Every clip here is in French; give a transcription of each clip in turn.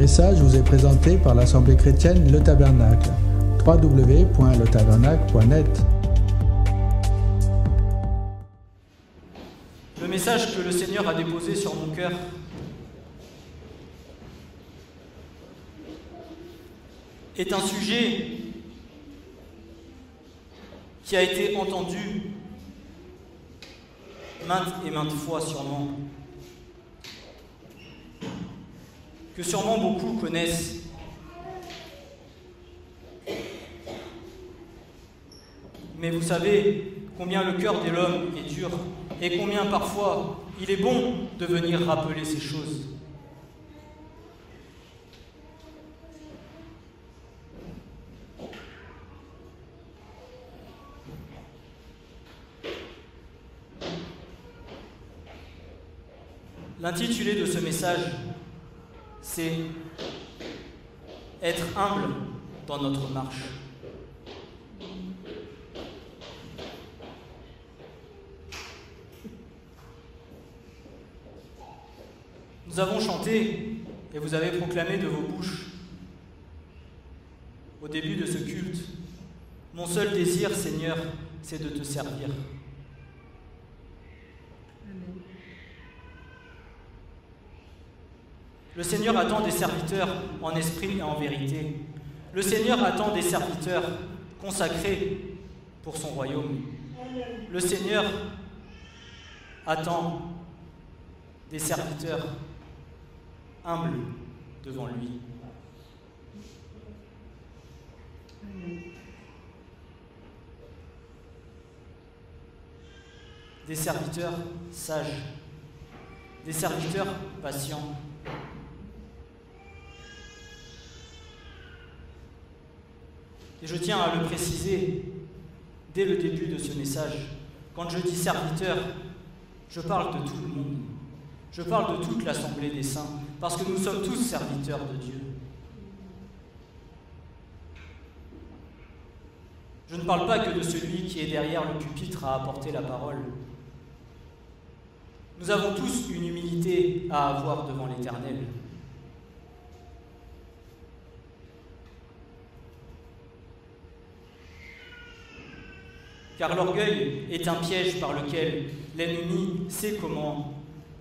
message vous est présenté par l'Assemblée chrétienne Le Tabernacle. www.letabernacle.net. Le message que le Seigneur a déposé sur mon cœur est un sujet qui a été entendu maintes et maintes fois sûrement, que sûrement beaucoup connaissent. Mais vous savez combien le cœur de l'homme est dur et combien parfois il est bon de venir rappeler ces choses. L'intitulé de ce message, c'est « Être humble dans notre marche ». Nous avons chanté et vous avez proclamé de vos bouches, au début de ce culte, « Mon seul désir, Seigneur, c'est de te servir ». Le Seigneur attend des serviteurs en esprit et en vérité. Le Seigneur attend des serviteurs consacrés pour son royaume. Le Seigneur attend des serviteurs humbles devant lui. Des serviteurs sages, des serviteurs patients. Et je tiens à le préciser dès le début de ce message. Quand je dis serviteur, je parle de tout le monde. Je parle de toute l'Assemblée des saints, parce que nous sommes tous serviteurs de Dieu. Je ne parle pas que de celui qui est derrière le pupitre à apporter la parole. Nous avons tous une humilité à avoir devant l'Éternel. Car l'orgueil est un piège par lequel l'ennemi sait comment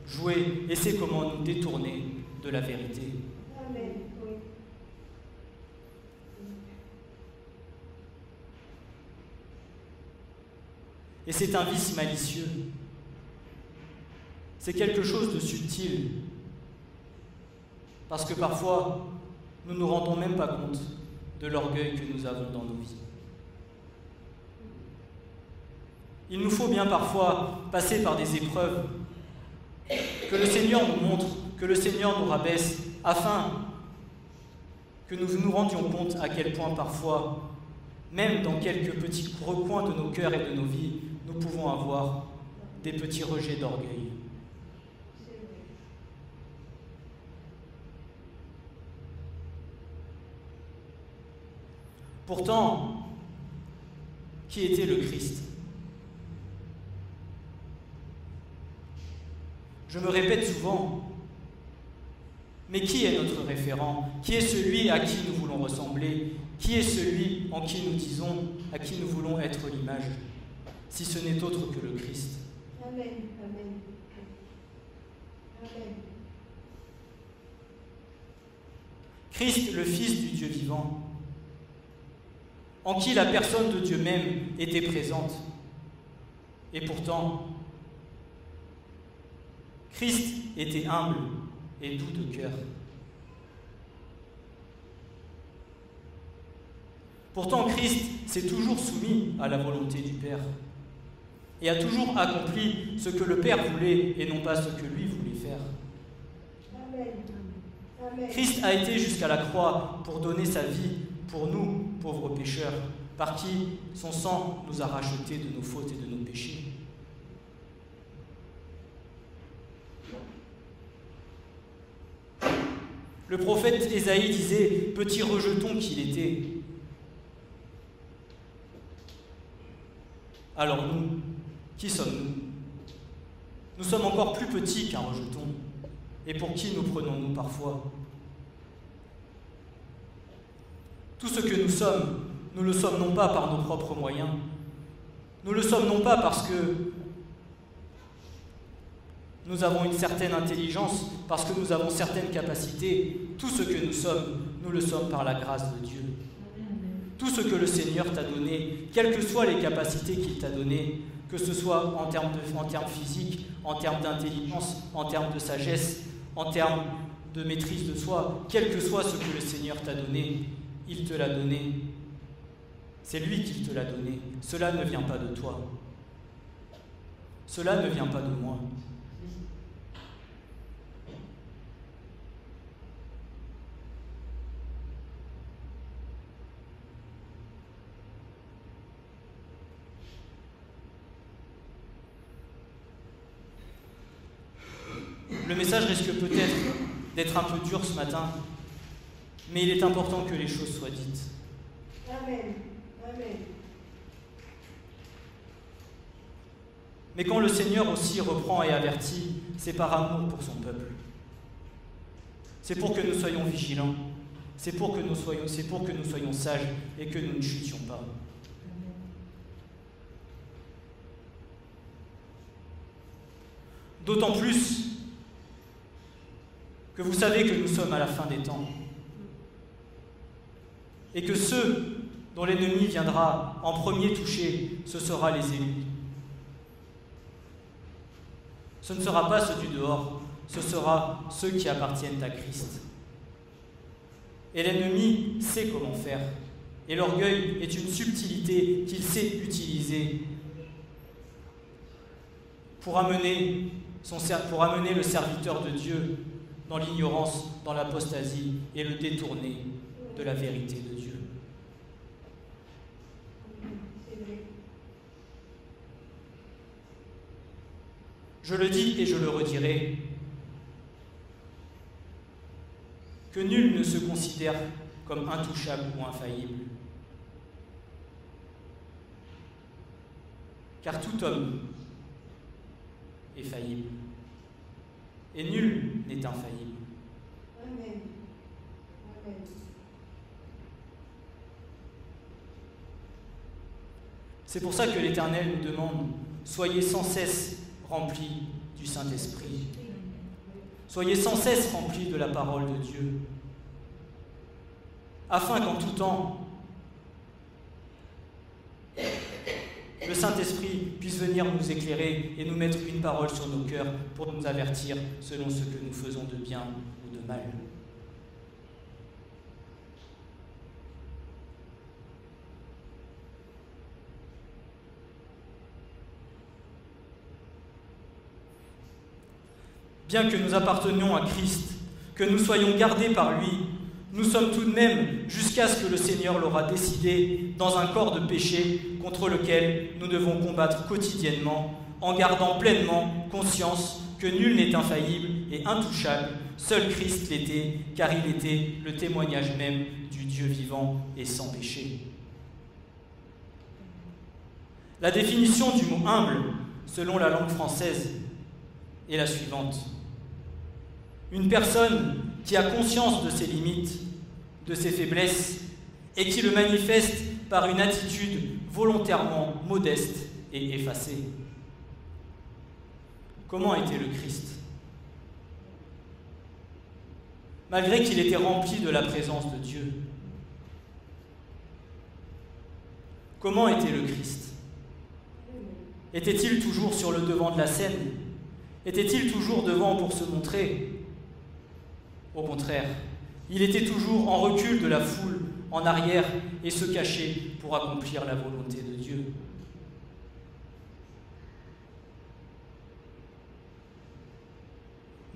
jouer et sait comment nous détourner de la vérité. Amen. Oui. Et c'est un vice malicieux. C'est quelque chose de subtil. Parce que parfois, nous ne nous rendons même pas compte de l'orgueil que nous avons dans nos vies. Il nous faut bien parfois passer par des épreuves, que le Seigneur nous montre, que le Seigneur nous rabaisse, afin que nous nous rendions compte à quel point parfois, même dans quelques petits recoins de nos cœurs et de nos vies, nous pouvons avoir des petits rejets d'orgueil. Pourtant, qui était le Christ ? Je me répète souvent, mais qui est notre référent? Qui est celui à qui nous voulons ressembler? Qui est celui en qui nous disons, à qui nous voulons être l'image, si ce n'est autre que le Christ? Amen. Amen. Amen. Christ, le Fils du Dieu vivant, en qui la personne de Dieu même était présente. Et pourtant, Christ était humble et doux de cœur. Pourtant, Christ s'est toujours soumis à la volonté du Père et a toujours accompli ce que le Père voulait et non pas ce que lui voulait faire. Amen. Amen. Christ a été jusqu'à la croix pour donner sa vie pour nous, pauvres pécheurs, par qui son sang nous a rachetés de nos fautes et de nos péchés. Le prophète Ésaïe disait « Petit rejeton qu'il était ». Alors nous, qui sommes-nous? Nous sommes encore plus petits qu'un rejeton. Et pour qui nous prenons-nous parfois? Tout ce que nous sommes, nous le sommes non pas par nos propres moyens, nous le sommes non pas parce que nous avons une certaine intelligence, parce que nous avons certaines capacités. Tout ce que nous sommes, nous le sommes par la grâce de Dieu. Tout ce que le Seigneur t'a donné, quelles que soient les capacités qu'il t'a données, que ce soit en termes physiques, en termes d'intelligence, en termes de sagesse, en termes de maîtrise de soi, quel que soit ce que le Seigneur t'a donné, il te l'a donné. C'est lui qui te l'a donné. Cela ne vient pas de toi. Cela ne vient pas de moi. Le message risque peut-être d'être un peu dur ce matin, mais il est important que les choses soient dites. Amen. Amen. Mais quand le Seigneur aussi reprend et avertit, c'est par amour pour son peuple. C'est pour que nous soyons vigilants, c'est pour que nous soyons sages et que nous ne chutions pas. D'autant plus que vous savez que nous sommes à la fin des temps et que ceux dont l'ennemi viendra en premier toucher, ce sera les élus. Ce ne sera pas ceux du dehors, ce sera ceux qui appartiennent à Christ. Et l'ennemi sait comment faire. Et l'orgueil est une subtilité qu'il sait utiliser pour amener le serviteur de Dieu dans l'ignorance, dans l'apostasie et le détourner de la vérité de Dieu. Je le dis et je le redirai, que nul ne se considère comme intouchable ou infaillible. Car tout homme est faillible. Et nul n'est infaillible. Amen. Amen. C'est pour ça que l'Éternel nous demande « Soyez sans cesse remplis du Saint-Esprit. Soyez sans cesse remplis de la parole de Dieu, afin qu'en tout temps, le Saint-Esprit puisse venir nous éclairer et nous mettre une parole sur nos cœurs pour nous avertir selon ce que nous faisons de bien ou de mal. » Bien que nous appartenions à Christ, que nous soyons gardés par lui, nous sommes tout de même, jusqu'à ce que le Seigneur l'aura décidé, dans un corps de péché contre lequel nous devons combattre quotidiennement, en gardant pleinement conscience que nul n'est infaillible et intouchable, seul Christ l'était, car il était le témoignage même du Dieu vivant et sans péché. La définition du mot humble, selon la langue française, est la suivante. Une personne qui a conscience de ses limites, de ses faiblesses, et qui le manifeste par une attitude volontairement modeste et effacée. Comment était le Christ? Malgré qu'il était rempli de la présence de Dieu. Comment était le Christ? Était-il toujours sur le devant de la scène? Était-il toujours devant pour se montrer? Au contraire, il était toujours en recul de la foule, en arrière, et se cachait pour accomplir la volonté de Dieu.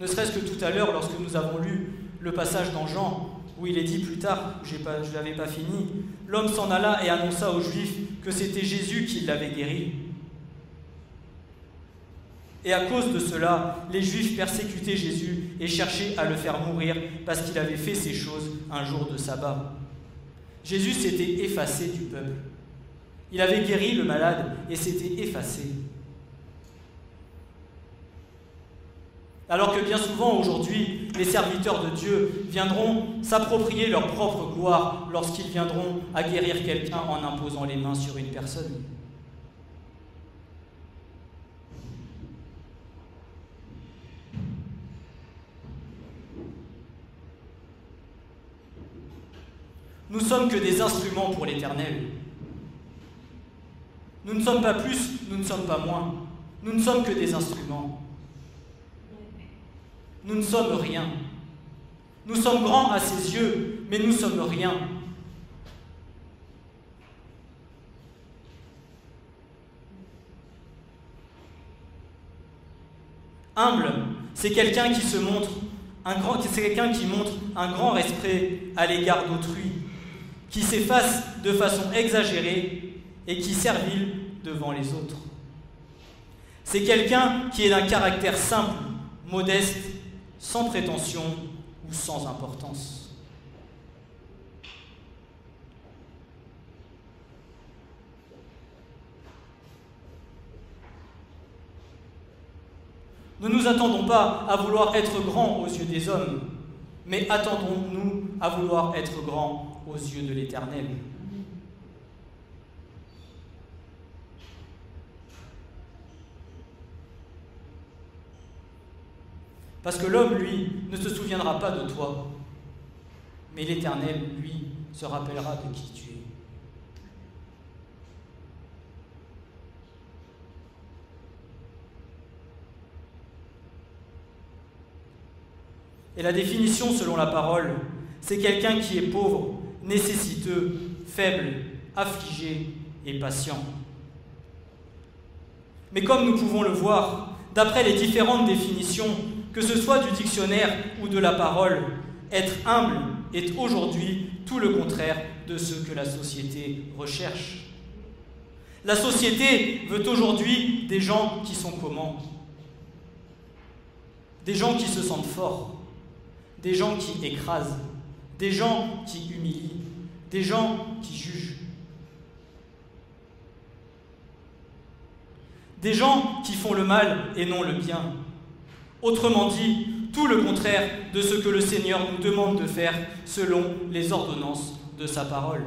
Ne serait-ce que tout à l'heure, lorsque nous avons lu le passage dans Jean, où il est dit plus tard, je ne l'avais pas fini, l'homme s'en alla et annonça aux Juifs que c'était Jésus qui l'avait guéri. Et à cause de cela, les Juifs persécutaient Jésus et cherchaient à le faire mourir parce qu'il avait fait ces choses un jour de sabbat. Jésus s'était effacé du peuple. Il avait guéri le malade et s'était effacé. Alors que bien souvent aujourd'hui, les serviteurs de Dieu viendront s'approprier leur propre gloire lorsqu'ils viendront à guérir quelqu'un en imposant les mains sur une personne. Nous ne sommes que des instruments pour l'Éternel. Nous ne sommes pas plus, nous ne sommes pas moins. Nous ne sommes que des instruments. Nous ne sommes rien. Nous sommes grands à ses yeux, mais nous sommes rien. Humble, c'est quelqu'un qui se montre c'est quelqu'un qui montre un grand respect à l'égard d'autrui, qui s'efface de façon exagérée et qui servile devant les autres. C'est quelqu'un qui est d'un caractère simple, modeste, sans prétention ou sans importance. Ne nous attendons pas à vouloir être grands aux yeux des hommes, mais attendons-nous à vouloir être grands aux yeux de l'Éternel. Parce que l'homme, lui, ne se souviendra pas de toi, mais l'Éternel, lui, se rappellera de qui tu es. Et la définition selon la parole, c'est quelqu'un qui est pauvre, nécessiteux, faible, affligé et patient. Mais comme nous pouvons le voir, d'après les différentes définitions, que ce soit du dictionnaire ou de la parole, être humble est aujourd'hui tout le contraire de ce que la société recherche. La société veut aujourd'hui des gens qui sont comment? Des gens qui se sentent forts, des gens qui écrasent, des gens qui humilient, des gens qui jugent. Des gens qui font le mal et non le bien. Autrement dit, tout le contraire de ce que le Seigneur nous demande de faire selon les ordonnances de sa parole.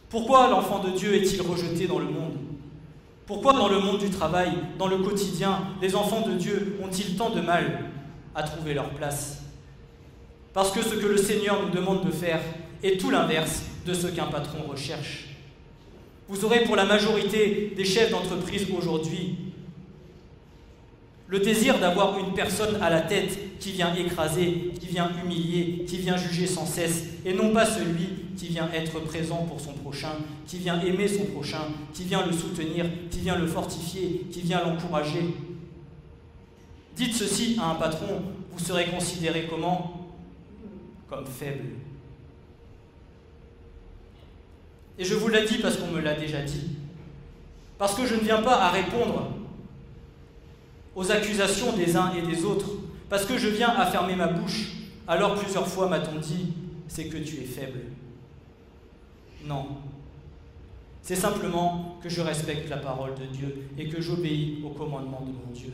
Pourquoi l'enfant de Dieu est-il rejeté dans le monde? Pourquoi dans le monde du travail, dans le quotidien, les enfants de Dieu ont-ils tant de mal à trouver leur place? Parce que ce que le Seigneur nous demande de faire est tout l'inverse de ce qu'un patron recherche. Vous aurez pour la majorité des chefs d'entreprise aujourd'hui le désir d'avoir une personne à la tête qui vient écraser, qui vient humilier, qui vient juger sans cesse, et non pas celui qui vient être présent pour son prochain, qui vient aimer son prochain, qui vient le soutenir, qui vient le fortifier, qui vient l'encourager. Dites ceci à un patron, vous serez considéré comment? Comme faible. Et je vous l'ai dit parce qu'on me l'a déjà dit. Parce que je ne viens pas à répondre aux accusations des uns et des autres, parce que je viens à fermer ma bouche. Alors plusieurs fois m'a-t-on dit, c'est que tu es faible. Non. C'est simplement que je respecte la parole de Dieu et que j'obéis au commandement de mon Dieu.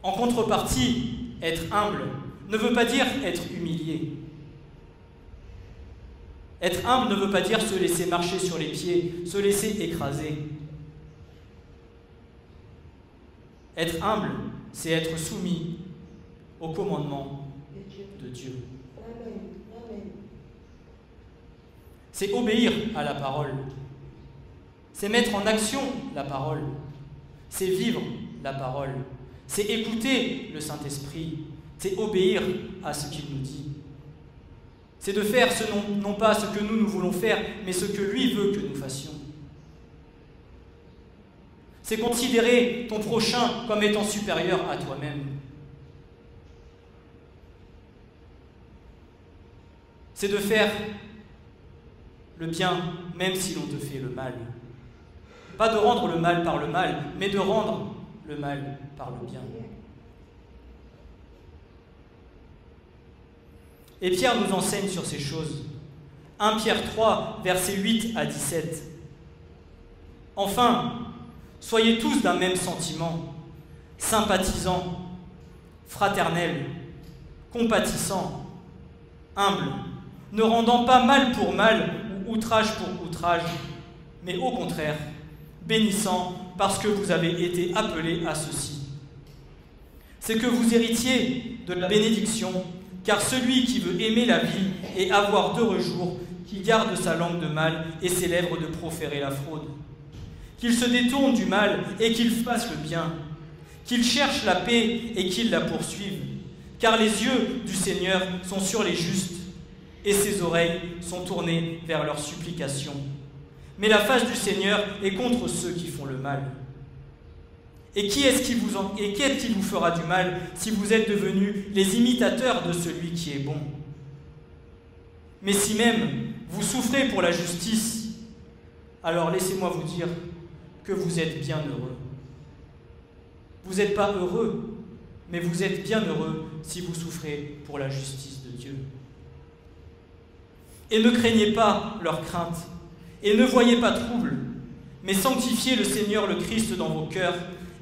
En contrepartie, être humble ne veut pas dire être humilié. Être humble ne veut pas dire se laisser marcher sur les pieds, se laisser écraser. Être humble, c'est être soumis au commandement de Dieu. C'est obéir à la parole. C'est mettre en action la parole. C'est vivre la parole. C'est écouter le Saint-Esprit. C'est obéir à ce qu'il nous dit. C'est de faire non pas ce que nous voulons faire, mais ce que lui veut que nous fassions. C'est considérer ton prochain comme étant supérieur à toi-même. C'est de faire le bien, même si l'on te fait le mal. Pas de rendre le mal par le mal, mais de rendre le mal par le bien. Et Pierre nous enseigne sur ces choses. 1 Pierre 3, versets 8 à 17. Enfin, soyez tous d'un même sentiment, sympathisants, fraternels, compatissants, humbles, ne rendant pas mal pour mal ou outrage pour outrage, mais au contraire, bénissant parce que vous avez été appelés à ceci. C'est que vous héritiez de la bénédiction, car celui qui veut aimer la vie et avoir d'heureux jours, qui garde sa langue de mal et ses lèvres de proférer la fraude, qu'il se détourne du mal et qu'il fasse le bien, qu'il cherche la paix et qu'il la poursuive, car les yeux du Seigneur sont sur les justes et ses oreilles sont tournées vers leurs supplications. Mais la face du Seigneur est contre ceux qui font le mal. Et qui est-ce qui vous fera du mal si vous êtes devenus les imitateurs de celui qui est bon? Mais si même vous souffrez pour la justice, alors laissez-moi vous dire que vous êtes bien heureux. Vous n'êtes pas heureux, mais vous êtes bien heureux si vous souffrez pour la justice de Dieu. Et ne craignez pas leur crainte, et ne voyez pas trouble, mais sanctifiez le Seigneur le Christ dans vos cœurs,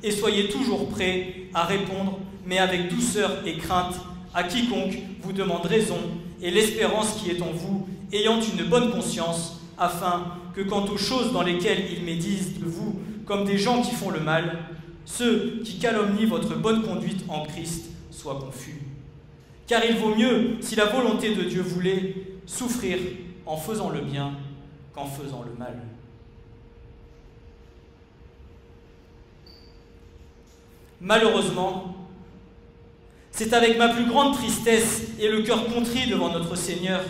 et soyez toujours prêts à répondre, mais avec douceur et crainte, à quiconque vous demande raison et l'espérance qui est en vous, ayant une bonne conscience, afin que quant aux choses dans lesquelles ils médisent de vous comme des gens qui font le mal, ceux qui calomnient votre bonne conduite en Christ soient confus. Car il vaut mieux, si la volonté de Dieu voulait, souffrir en faisant le bien qu'en faisant le mal. Malheureusement, c'est avec ma plus grande tristesse et le cœur contrit devant notre Seigneur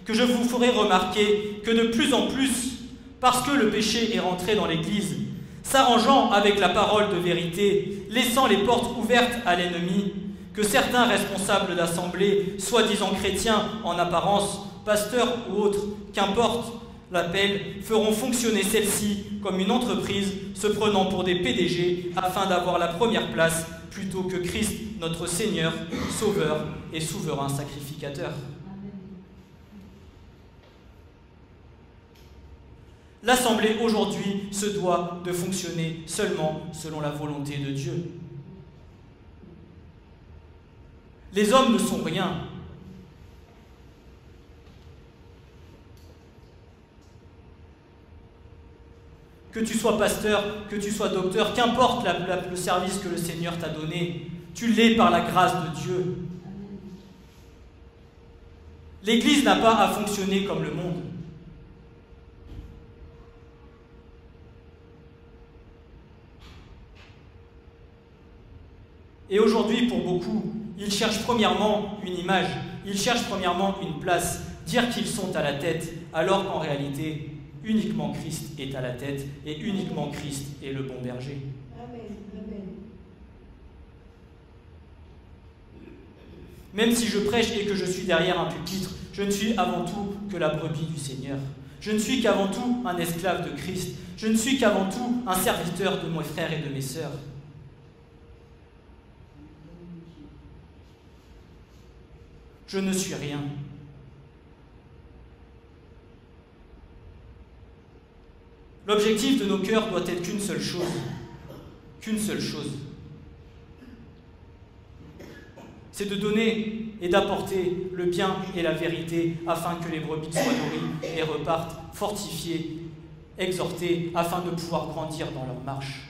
que je vous ferai remarquer que de plus en plus, parce que le péché est rentré dans l'Église, s'arrangeant avec la parole de vérité, laissant les portes ouvertes à l'ennemi, que certains responsables d'assemblées, soi-disant chrétiens en apparence, pasteurs ou autres, qu'importe l'appel, feront fonctionner celle-ci comme une entreprise se prenant pour des PDG afin d'avoir la première place plutôt que Christ, notre Seigneur, Sauveur et souverain sacrificateur. L'Assemblée aujourd'hui se doit de fonctionner seulement selon la volonté de Dieu. Les hommes ne sont rien. Que tu sois pasteur, que tu sois docteur, qu'importe le service que le Seigneur t'a donné, tu l'es par la grâce de Dieu. L'Église n'a pas à fonctionner comme le monde. Et aujourd'hui, pour beaucoup, ils cherchent premièrement une image, ils cherchent premièrement une place, dire qu'ils sont à la tête, alors qu'en réalité, uniquement Christ est à la tête et uniquement Christ est le bon berger. Amen. Amen. Même si je prêche et que je suis derrière un pupitre, je ne suis avant tout que la brebis du Seigneur. Je ne suis qu'avant tout un esclave de Christ. Je ne suis qu'avant tout un serviteur de mes frères et de mes sœurs. Je ne suis rien. L'objectif de nos cœurs doit être qu'une seule chose. Qu'une seule chose. C'est de donner et d'apporter le bien et la vérité afin que les brebis soient nourries et repartent fortifiées, exhortées, afin de pouvoir grandir dans leur marche.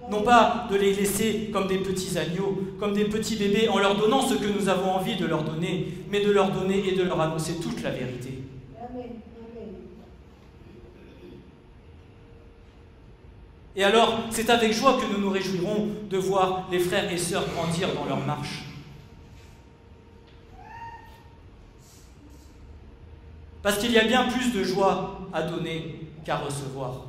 Non pas de les laisser comme des petits agneaux, comme des petits bébés, en leur donnant ce que nous avons envie de leur donner, mais de leur donner et de leur annoncer toute la vérité. Amen. Et alors, c'est avec joie que nous nous réjouirons de voir les frères et sœurs grandir dans leur marche. Parce qu'il y a bien plus de joie à donner qu'à recevoir.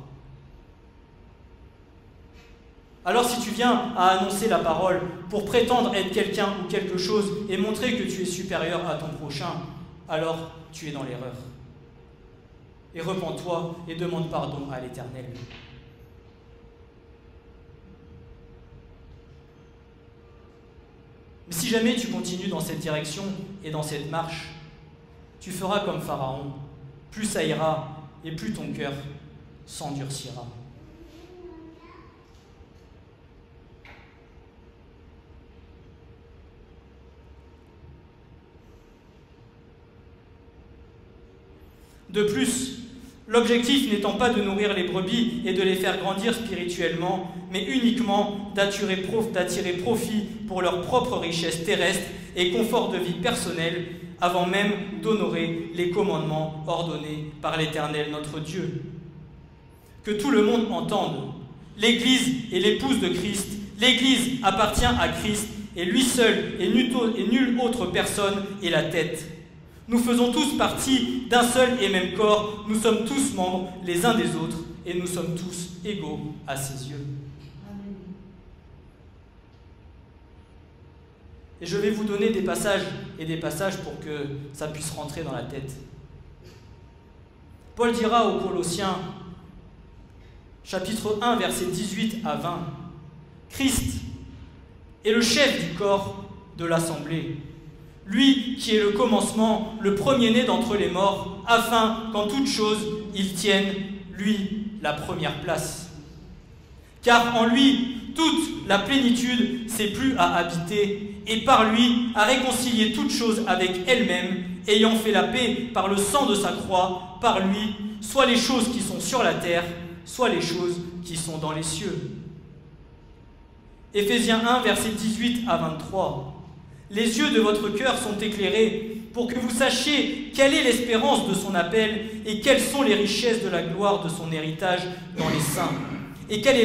Alors si tu viens à annoncer la parole pour prétendre être quelqu'un ou quelque chose et montrer que tu es supérieur à ton prochain, alors tu es dans l'erreur. Et repens-toi et demande pardon à l'Éternel. Mais si jamais tu continues dans cette direction et dans cette marche, Tu feras comme Pharaon, plus ça ira et plus ton cœur s'endurcira. De plus, l'objectif n'étant pas de nourrir les brebis et de les faire grandir spirituellement, mais uniquement d'attirer profit pour leur propre richesse terrestre et confort de vie personnel, avant même d'honorer les commandements ordonnés par l'Éternel notre Dieu. Que tout le monde entende, l'Église est l'épouse de Christ, l'Église appartient à Christ, et lui seul et nulle autre personne est la tête. Nous faisons tous partie d'un seul et même corps, nous sommes tous membres les uns des autres, et nous sommes tous égaux à ses yeux. Amen. Et je vais vous donner des passages pour que ça puisse rentrer dans la tête. Paul dira aux Colossiens, chapitre 1, versets 18 à 20, « Christ est le chef du corps de l'assemblée, lui qui est le commencement, le premier-né d'entre les morts, afin qu'en toute chose il tienne, lui, la première place. Car en lui, toute la plénitude s'est plu à habiter, et par lui à réconcilier toutes choses avec elle-même, ayant fait la paix par le sang de sa croix, par lui, soit les choses qui sont sur la terre, soit les choses qui sont dans les cieux. » Éphésiens 1, versets 18 à 23. « Les yeux de votre cœur sont éclairés, pour que vous sachiez quelle est l'espérance de son appel, et quelles sont les richesses de la gloire de son héritage dans les saints, et quelle est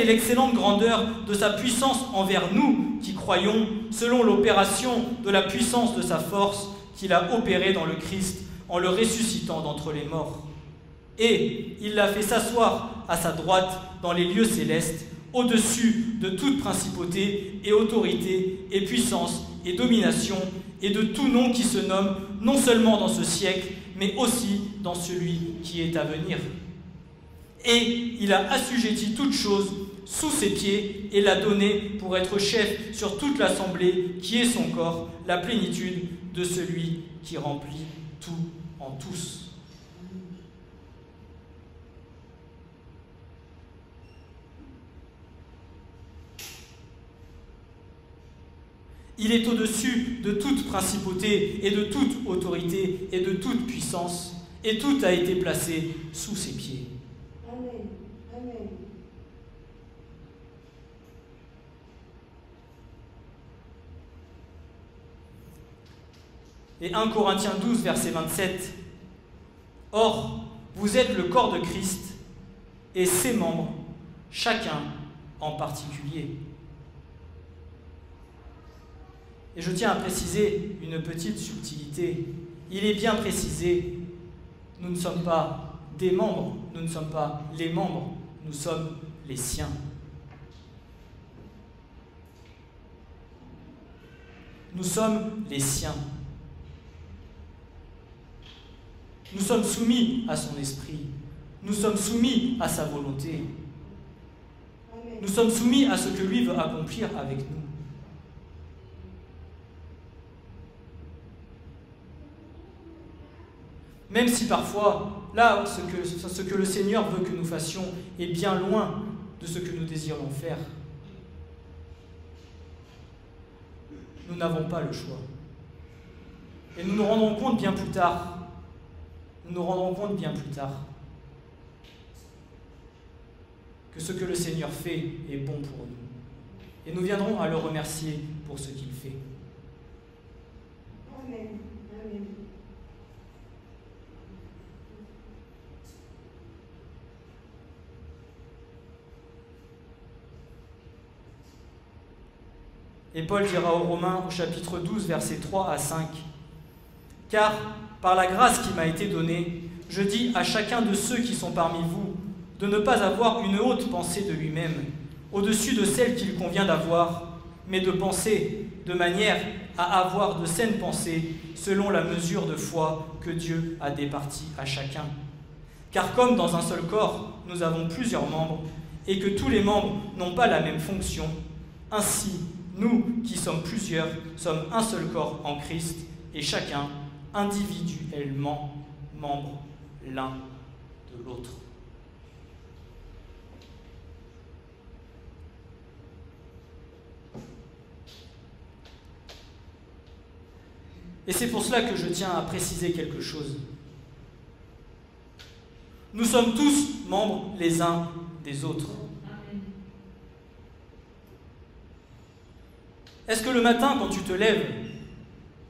l'excellente grandeur de sa puissance envers nous qui croyons, selon l'opération de la puissance de sa force qu'il a opérée dans le Christ, en le ressuscitant d'entre les morts. Et il l'a fait s'asseoir à sa droite dans les lieux célestes, au-dessus de toute principauté et autorité et puissance et domination et de tout nom qui se nomme non seulement dans ce siècle, mais aussi dans celui qui est à venir. Et il a assujetti toutes choses sous ses pieds et l'a donné pour être chef sur toute l'assemblée qui est son corps, la plénitude de celui qui remplit tout en tous. » Il est au-dessus de toute principauté et de toute autorité et de toute puissance, et tout a été placé sous ses pieds. Amen. Amen. Et 1 Corinthiens 12, verset 27. « Or, vous êtes le corps de Christ, et ses membres, chacun en particulier. » Et je tiens à préciser une petite subtilité. Il est bien précisé, nous ne sommes pas des membres, nous ne sommes pas les membres, nous sommes les siens. Nous sommes les siens. Nous sommes soumis à son esprit. Nous sommes soumis à sa volonté. Amen. Nous sommes soumis à ce que lui veut accomplir avec nous. Même si parfois, là, ce que le Seigneur veut que nous fassions est bien loin de ce que nous désirons faire, nous n'avons pas le choix. Et nous nous rendrons compte bien plus tard, que ce que le Seigneur fait est bon pour nous. Et nous viendrons à le remercier pour ce qu'il fait. Amen. Amen. Et Paul dira aux Romains au chapitre 12, versets 3 à 5, « Car par la grâce qui m'a été donnée, je dis à chacun de ceux qui sont parmi vous de ne pas avoir une haute pensée de lui-même, au-dessus de celle qu'il convient d'avoir, mais de penser de manière à avoir de saines pensées selon la mesure de foi que Dieu a départie à chacun. Car comme dans un seul corps, nous avons plusieurs membres, et que tous les membres n'ont pas la même fonction, ainsi, nous qui sommes plusieurs, sommes un seul corps en Christ, et chacun individuellement membres l'un de l'autre. Et c'est pour cela que je tiens à préciser quelque chose. Nous sommes tous membres les uns des autres. Est-ce que le matin, quand tu te lèves,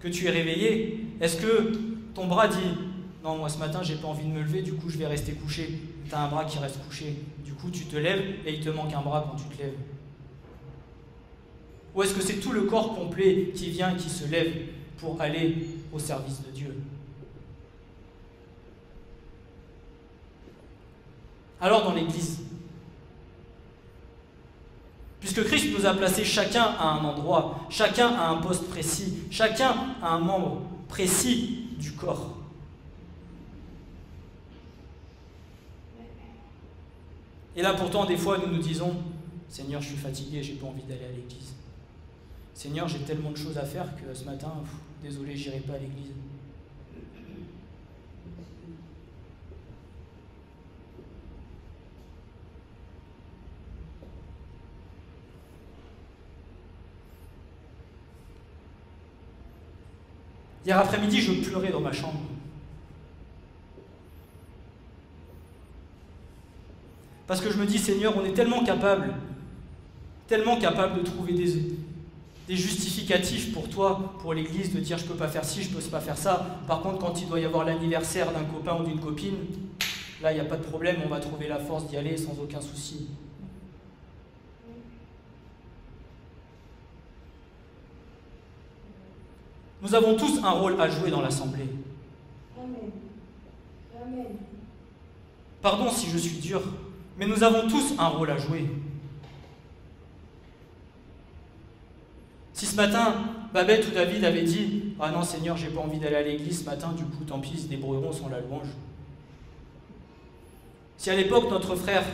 que tu es réveillé, est-ce que ton bras dit « Non, moi ce matin, j'ai pas envie de me lever, du coup je vais rester couché ». Tu as un bras qui reste couché. Du coup, tu te lèves et il te manque un bras quand tu te lèves. Ou est-ce que c'est tout le corps complet qui vient, qui se lève pour aller au service de Dieu? Alors dans l'Église, puisque Christ nous a placés chacun à un endroit, chacun à un poste précis, chacun à un membre précis du corps. Et là pourtant, des fois, nous nous disons « Seigneur, je suis fatigué, j'ai pas envie d'aller à l'église. Seigneur, j'ai tellement de choses à faire que ce matin, désolé, j'irai pas à l'église. » Hier après-midi, je pleurais dans ma chambre. Parce que je me dis, Seigneur, on est tellement capable de trouver des justificatifs pour toi, pour l'Église, de dire je peux pas faire ci, je peux pas faire ça. Par contre, quand il doit y avoir l'anniversaire d'un copain ou d'une copine, là, il n'y a pas de problème, on va trouver la force d'y aller sans aucun souci. Nous avons tous un rôle à jouer dans l'Assemblée. Amen. Amen. Pardon si je suis dur, mais nous avons tous un rôle à jouer. Si ce matin, Babette ou David avaient dit « Ah non Seigneur, j'ai pas envie d'aller à l'église ce matin, du coup tant pis, ils se débrouilleront sans la louange. » Si à l'époque, notre frère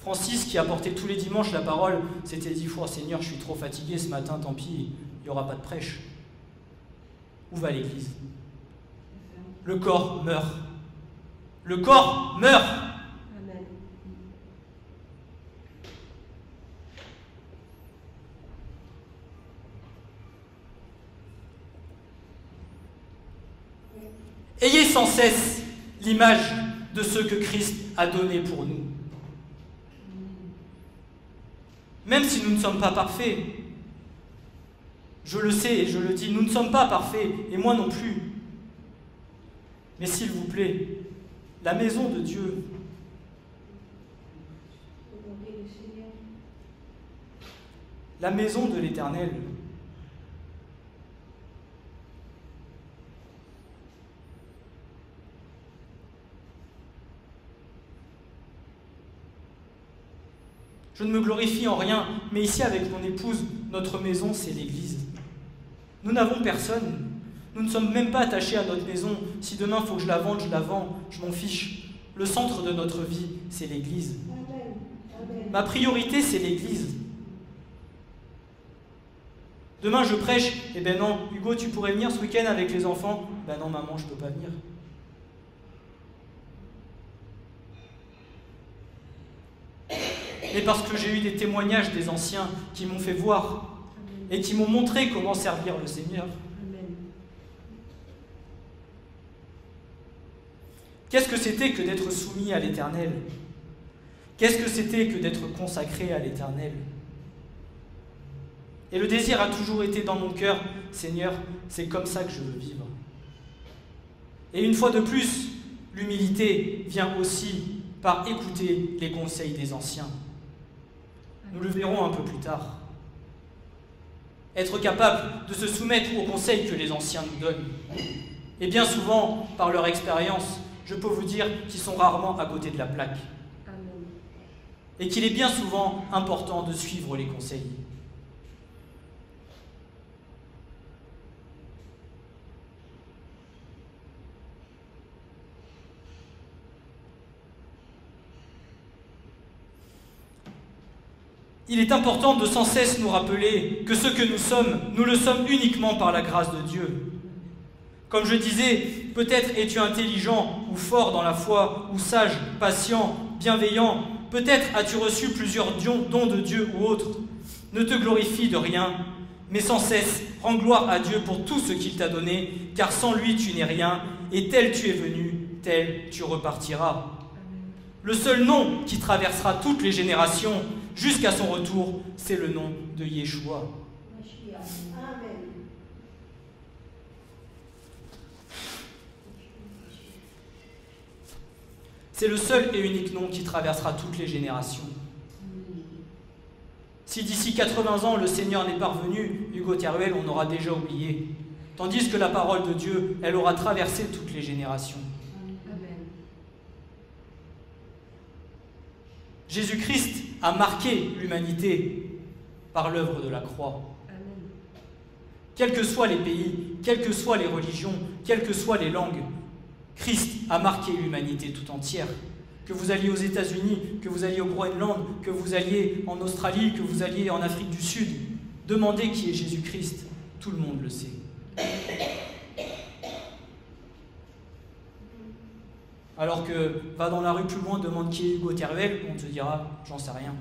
Francis, qui apportait tous les dimanches la parole, s'était dit « Oh Seigneur, je suis trop fatigué ce matin, tant pis, il n'y aura pas de prêche. » Où va l'église? Le corps meurt. Le corps meurt. Amen. Ayez sans cesse l'image de ce que Christ a donné pour nous. Même si nous ne sommes pas parfaits, je le sais et je le dis, nous ne sommes pas parfaits, et moi non plus. Mais s'il vous plaît, la maison de Dieu, la maison de l'Éternel, je ne me glorifie en rien, mais ici avec mon épouse, notre maison, c'est l'Église. Nous n'avons personne. Nous ne sommes même pas attachés à notre maison. Si demain il faut que je la vende, je la vends. Je m'en fiche. Le centre de notre vie, c'est l'Église. Ma priorité, c'est l'Église. Demain, je prêche. Eh ben non, Hugo, tu pourrais venir ce week-end avec les enfants? Ben non, maman, je ne peux pas venir. Mais parce que j'ai eu des témoignages des anciens qui m'ont fait voir et qui m'ont montré comment servir le Seigneur. Qu'est-ce que c'était que d'être soumis à l'Éternel? Qu'est-ce que c'était que d'être consacré à l'Éternel? Et le désir a toujours été dans mon cœur, Seigneur, c'est comme ça que je veux vivre. Et une fois de plus, l'humilité vient aussi par écouter les conseils des anciens. Nous le verrons un peu plus tard. Être capable de se soumettre aux conseils que les anciens nous donnent. Et bien souvent, par leur expérience, je peux vous dire qu'ils sont rarement à côté de la plaque. Amen. Et qu'il est bien souvent important de suivre les conseils. Il est important de sans cesse nous rappeler que ce que nous sommes, nous le sommes uniquement par la grâce de Dieu. Comme je disais, peut-être es-tu intelligent ou fort dans la foi, ou sage, patient, bienveillant. Peut-être as-tu reçu plusieurs dons de Dieu ou autres. Ne te glorifie de rien, mais sans cesse rends gloire à Dieu pour tout ce qu'il t'a donné, car sans lui tu n'es rien, et tel tu es venu, tel tu repartiras. Le seul nom qui traversera toutes les générations jusqu'à son retour, c'est le nom de Yeshua. Amen. C'est le seul et unique nom qui traversera toutes les générations. Si d'ici 80 ans le Seigneur n'est pas revenu, Hugo Teruel, on aura déjà oublié. Tandis que la parole de Dieu, elle aura traversé toutes les générations. Amen. Jésus-Christ a marqué l'humanité par l'œuvre de la croix. Amen. Quels que soient les pays, quelles que soient les religions, quelles que soient les langues, Christ a marqué l'humanité tout entière. Que vous alliez aux États-Unis, que vous alliez au Groenland, que vous alliez en Australie, que vous alliez en Afrique du Sud, demandez qui est Jésus-Christ, tout le monde le sait. Alors que va dans la rue plus loin, demande qui est Hugo Teruel, on te dira j'en sais rien.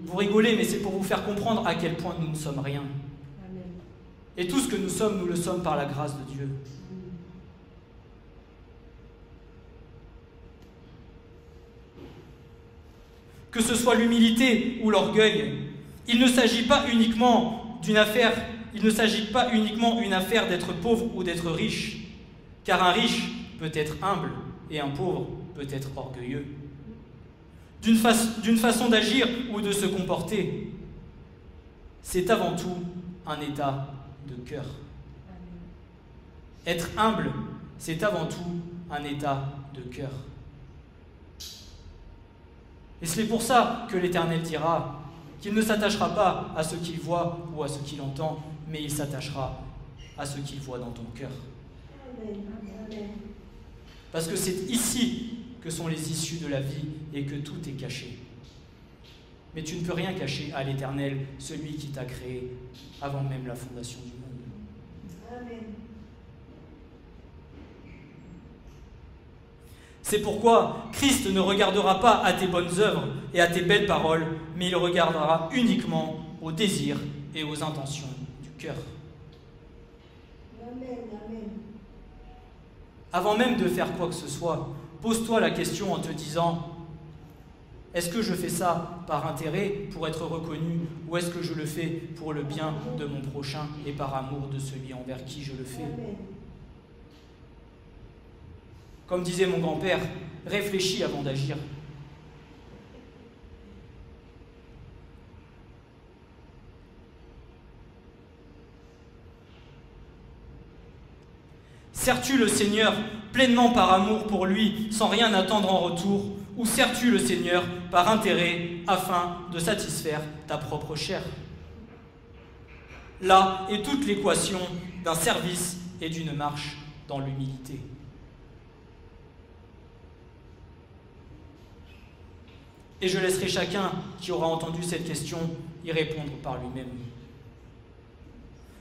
Vous rigolez, mais c'est pour vous faire comprendre à quel point nous ne sommes rien. Amen. Et tout ce que nous sommes, nous le sommes par la grâce de Dieu. Que ce soit l'humilité ou l'orgueil, il ne s'agit pas uniquement d'une affaire, d'être pauvre ou d'être riche, car un riche peut être humble et un pauvre peut être orgueilleux. D'une façon d'agir ou de se comporter, c'est avant tout un état de cœur. Être humble, c'est avant tout un état de cœur. Et c'est pour ça que l'Éternel dira qu'il ne s'attachera pas à ce qu'il voit ou à ce qu'il entend, mais il s'attachera à ce qu'il voit dans ton cœur. Amen. Amen. Parce que c'est ici que sont les issues de la vie et que tout est caché. Mais tu ne peux rien cacher à l'Éternel, celui qui t'a créé avant même la fondation du monde. Amen. C'est pourquoi Christ ne regardera pas à tes bonnes œuvres et à tes belles paroles, mais il regardera uniquement aux désirs et aux intentions du cœur. Amen. Amen. Avant même de faire quoi que ce soit, pose-toi la question en te disant: est-ce que je fais ça par intérêt, pour être reconnu, ou est-ce que je le fais pour le bien de mon prochain et par amour de celui envers qui je le fais? Amen. Comme disait mon grand-père, réfléchis avant d'agir. Sers-tu le Seigneur pleinement par amour pour lui, sans rien attendre en retour, ou sers-tu le Seigneur par intérêt, afin de satisfaire ta propre chair? Là est toute l'équation d'un service et d'une marche dans l'humilité. Et je laisserai chacun qui aura entendu cette question y répondre par lui-même.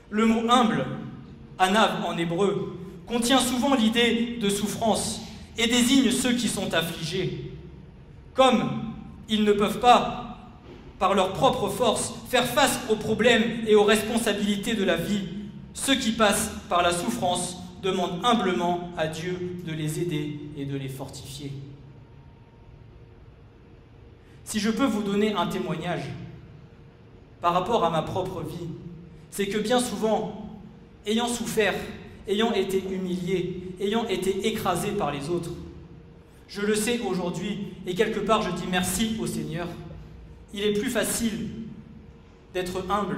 Le mot humble, anav en hébreu, contient souvent l'idée de souffrance et désigne ceux qui sont affligés. Comme ils ne peuvent pas, par leur propre force, faire face aux problèmes et aux responsabilités de la vie, ceux qui passent par la souffrance demandent humblement à Dieu de les aider et de les fortifier. Si je peux vous donner un témoignage par rapport à ma propre vie, c'est que bien souvent, ayant souffert, ayant été humilié, ayant été écrasé par les autres, je le sais aujourd'hui, et quelque part je dis merci au Seigneur. Il est plus facile d'être humble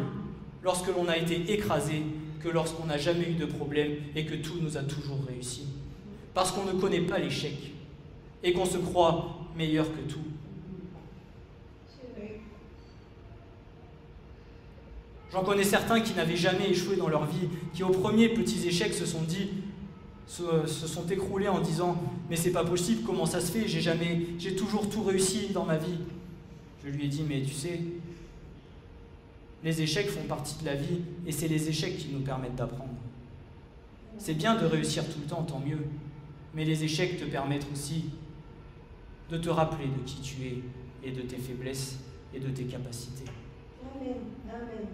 lorsque l'on a été écrasé que lorsqu'on n'a jamais eu de problème et que tout nous a toujours réussi. Parce qu'on ne connaît pas l'échec et qu'on se croit meilleur que tout. J'en connais certains qui n'avaient jamais échoué dans leur vie, qui aux premiers petits échecs se sont écroulés en disant « Mais c'est pas possible, comment ça se fait? J'ai toujours tout réussi dans ma vie. » Je lui ai dit « Mais tu sais, Les échecs font partie de la vie et c'est les échecs qui nous permettent d'apprendre. C'est bien de réussir tout le temps, tant mieux. Mais les échecs te permettent aussi de te rappeler de qui tu es et de tes faiblesses et de tes capacités. Amen. Amen.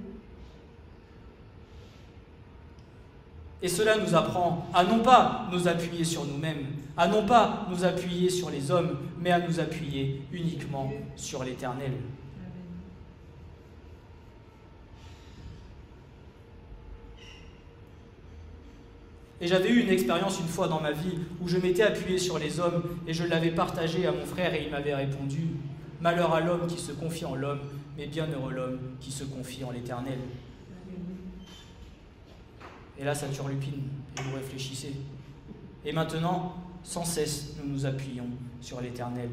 Et cela nous apprend à non pas nous appuyer sur nous-mêmes, à non pas nous appuyer sur les hommes, mais à nous appuyer uniquement sur l'Éternel. Et j'avais eu une expérience une fois dans ma vie où je m'étais appuyé sur les hommes et je l'avais partagé à mon frère et il m'avait répondu « Malheur à l'homme qui se confie en l'homme, mais bienheureux l'homme qui se confie en l'Éternel. » Et là, ça turlupine et vous réfléchissez. Et maintenant, sans cesse, nous nous appuyons sur l'Éternel.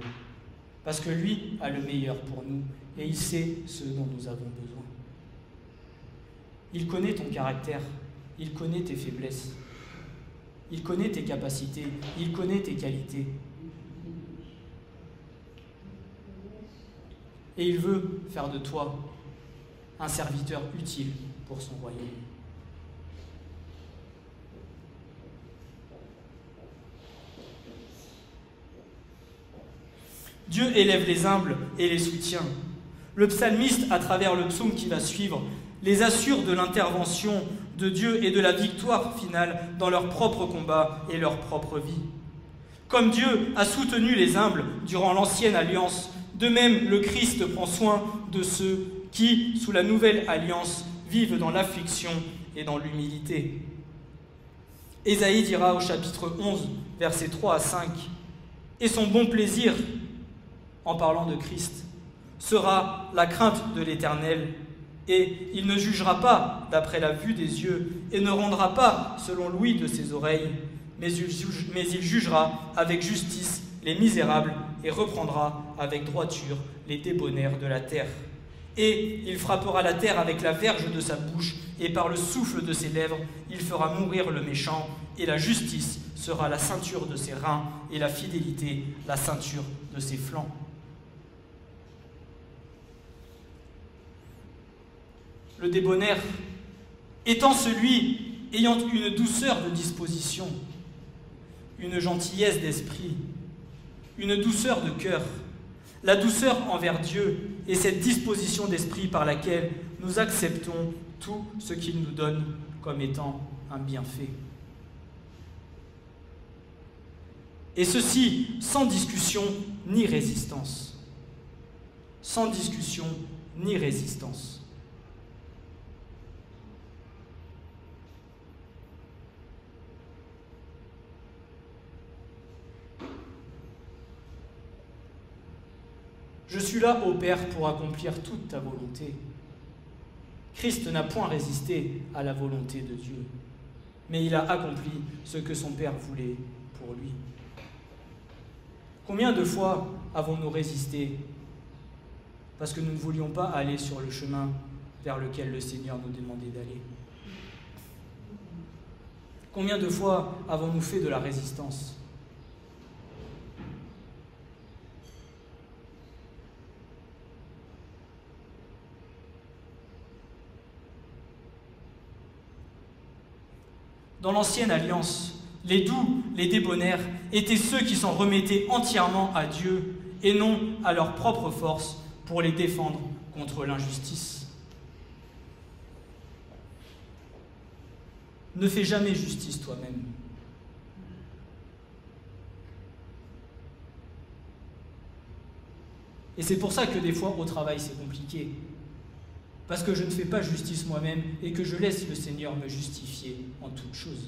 Parce que lui a le meilleur pour nous et il sait ce dont nous avons besoin. Il connaît ton caractère, il connaît tes faiblesses. Il connaît tes capacités, il connaît tes qualités. Et il veut faire de toi un serviteur utile pour son royaume. Dieu élève les humbles et les soutient. Le psalmiste, à travers le psaume qui va suivre, les assure de l'intervention de Dieu et de la victoire finale dans leur propre combat et leur propre vie. Comme Dieu a soutenu les humbles durant l'ancienne alliance, de même le Christ prend soin de ceux qui, sous la nouvelle alliance, vivent dans l'affliction et dans l'humilité. Ésaïe dira au chapitre 11, versets 3 à 5, « Et son bon plaisir, en parlant de Christ, sera la crainte de l'Éternel, et il ne jugera pas d'après la vue des yeux, et ne rendra pas selon l'ouïe de ses oreilles, mais il jugera avec justice les misérables, et reprendra avec droiture les débonnaires de la terre. Et il frappera la terre avec la verge de sa bouche, et par le souffle de ses lèvres, il fera mourir le méchant, et la justice sera la ceinture de ses reins, et la fidélité la ceinture de ses flancs. » Le débonnaire étant celui ayant une douceur de disposition, une gentillesse d'esprit, une douceur de cœur, la douceur envers Dieu et cette disposition d'esprit par laquelle nous acceptons tout ce qu'il nous donne comme étant un bienfait. Et ceci sans discussion ni résistance. Sans discussion ni résistance. Je suis là, ô Père, pour accomplir toute ta volonté. Christ n'a point résisté à la volonté de Dieu, mais il a accompli ce que son Père voulait pour lui. Combien de fois avons-nous résisté parce que nous ne voulions pas aller sur le chemin vers lequel le Seigneur nous demandait d'aller? Combien de fois avons-nous fait de la résistance? Dans l'ancienne alliance, les doux, les débonnaires, étaient ceux qui s'en remettaient entièrement à Dieu et non à leur propre force pour les défendre contre l'injustice. Ne fais jamais justice toi-même. Et c'est pour ça que des fois au travail c'est compliqué. Parce que je ne fais pas justice moi-même et que je laisse le Seigneur me justifier en toutes choses.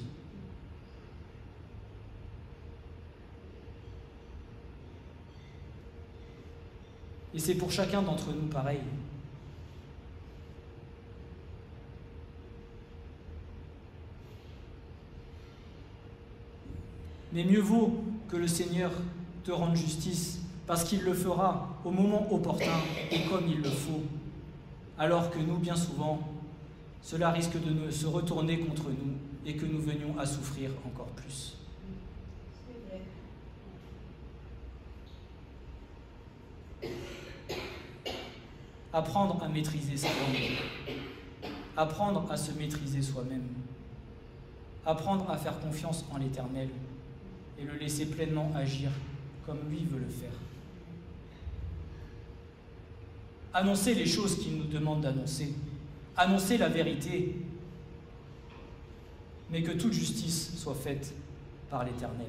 Et c'est pour chacun d'entre nous pareil. Mais mieux vaut que le Seigneur te rende justice, parce qu'il le fera au moment opportun et comme il le faut. Alors que nous, bien souvent, cela risque de se retourner contre nous et que nous venions à souffrir encore plus. apprendre à maîtriser sa langue, apprendre à se maîtriser soi-même, apprendre à faire confiance en l'Éternel et le laisser pleinement agir comme lui veut le faire. Annoncer les choses qu'il nous demande d'annoncer, annoncer la vérité, mais que toute justice soit faite par l'Éternel.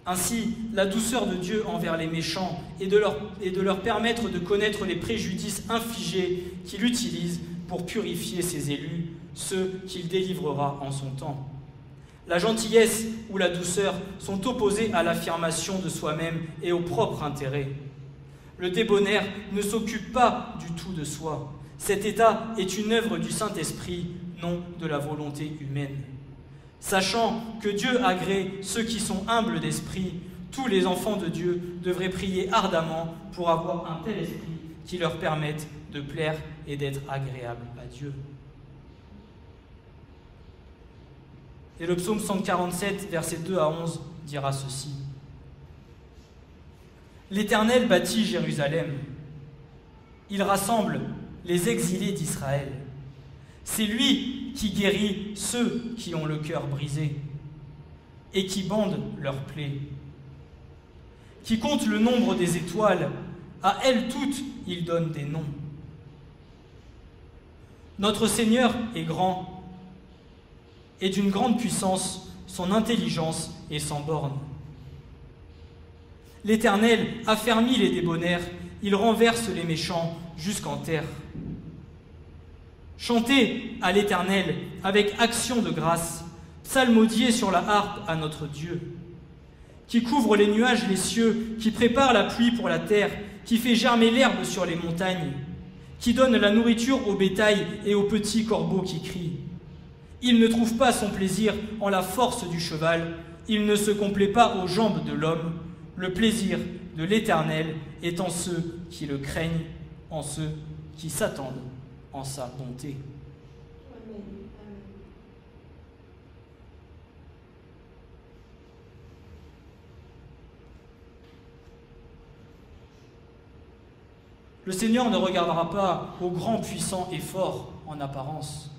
Ainsi, la douceur de Dieu envers les méchants est de leur permettre de connaître les préjudices infligés qu'il utilise pour purifier ses élus, ceux qu'il délivrera en son temps. La gentillesse ou la douceur sont opposées à l'affirmation de soi-même et au propre intérêt. Le débonnaire ne s'occupe pas du tout de soi. Cet état est une œuvre du Saint-Esprit, non de la volonté humaine. Sachant que Dieu agrée ceux qui sont humbles d'esprit, tous les enfants de Dieu devraient prier ardemment pour avoir un tel esprit qui leur permette de plaire et d'être agréables à Dieu. Et le psaume 147, versets 2 à 11, dira ceci. L'Éternel bâtit Jérusalem. Il rassemble les exilés d'Israël. C'est lui qui guérit ceux qui ont le cœur brisé et qui bande leurs plaies. Qui compte le nombre des étoiles, à elles toutes il donne des noms. Notre Seigneur est grand et d'une grande puissance, son intelligence est sans borne. L'Éternel affermit les débonnaires, il renverse les méchants jusqu'en terre. Chantez à l'Éternel avec action de grâce, psalmodiez sur la harpe à notre Dieu, qui couvre les nuages les cieux, qui prépare la pluie pour la terre, qui fait germer l'herbe sur les montagnes, qui donne la nourriture au bétail et aux petits corbeaux qui crient. Il ne trouve pas son plaisir en la force du cheval, il ne se complaît pas aux jambes de l'homme. Le plaisir de l'Éternel est en ceux qui le craignent, en ceux qui s'attendent en sa bonté. Amen. Amen. Le Seigneur ne regardera pas au grand, puissant et fort en apparence.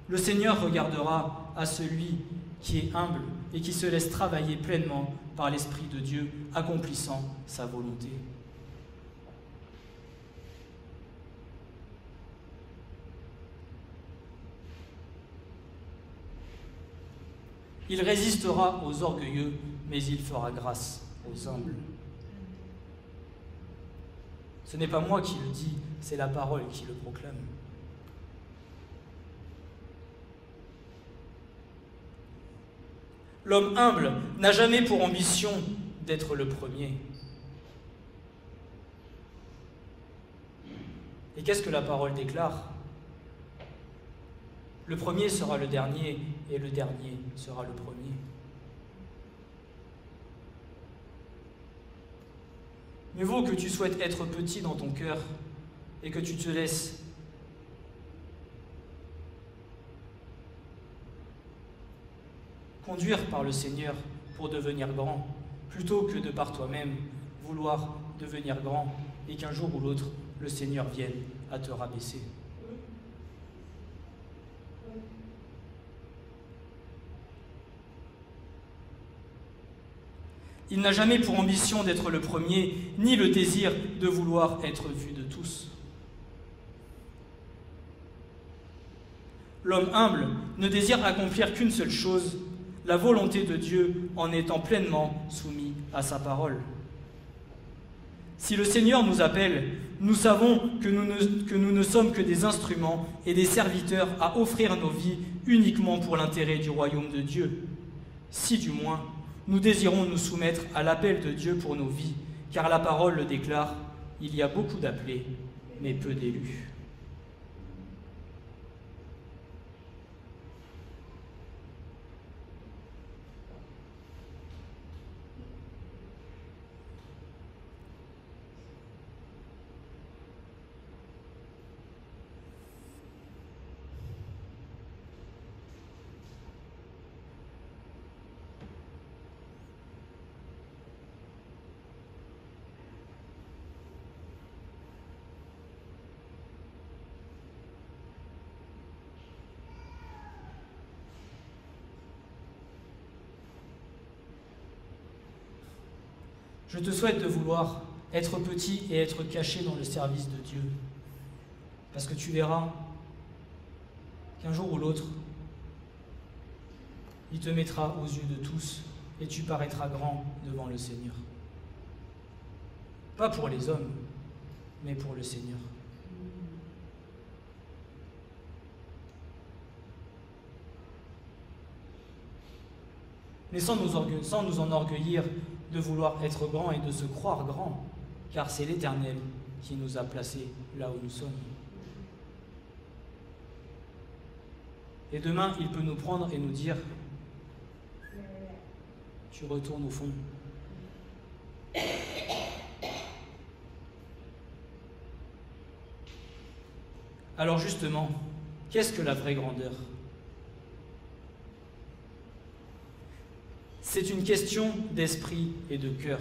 Le Seigneur regardera à celui qui est humble et qui se laisse travailler pleinement par l'Esprit de Dieu, accomplissant sa volonté. Il résistera aux orgueilleux, mais il fera grâce aux humbles. Ce n'est pas moi qui le dis, c'est la parole qui le proclame. L'homme humble n'a jamais pour ambition d'être le premier. Et qu'est-ce que la parole déclare ? Le premier sera le dernier, et le dernier sera le premier. Mieux vaut que tu souhaites être petit dans ton cœur et que tu te laisses conduire par le Seigneur pour devenir grand, plutôt que de par toi-même vouloir devenir grand et qu'un jour ou l'autre, le Seigneur vienne à te rabaisser. Il n'a jamais pour ambition d'être le premier, ni le désir de vouloir être vu de tous. L'homme humble ne désire accomplir qu'une seule chose, la volonté de Dieu en étant pleinement soumis à sa parole. Si le Seigneur nous appelle, nous savons que nous ne sommes que des instruments et des serviteurs à offrir nos vies uniquement pour l'intérêt du royaume de Dieu. Si du moins, nous désirons nous soumettre à l'appel de Dieu pour nos vies, car la parole le déclare, il y a beaucoup d'appelés, mais peu d'élus. Je te souhaite de vouloir être petit et être caché dans le service de Dieu. Parce que tu verras qu'un jour ou l'autre, il te mettra aux yeux de tous et tu paraîtras grand devant le Seigneur. Pas pour les hommes, mais pour le Seigneur. Mais sans nous enorgueillir de vouloir être grand et de se croire grand, car c'est l'Éternel qui nous a placés là où nous sommes. Et demain, il peut nous prendre et nous dire « Tu retournes au fond ». Alors justement, qu'est-ce que la vraie grandeur ? C'est une question d'esprit et de cœur.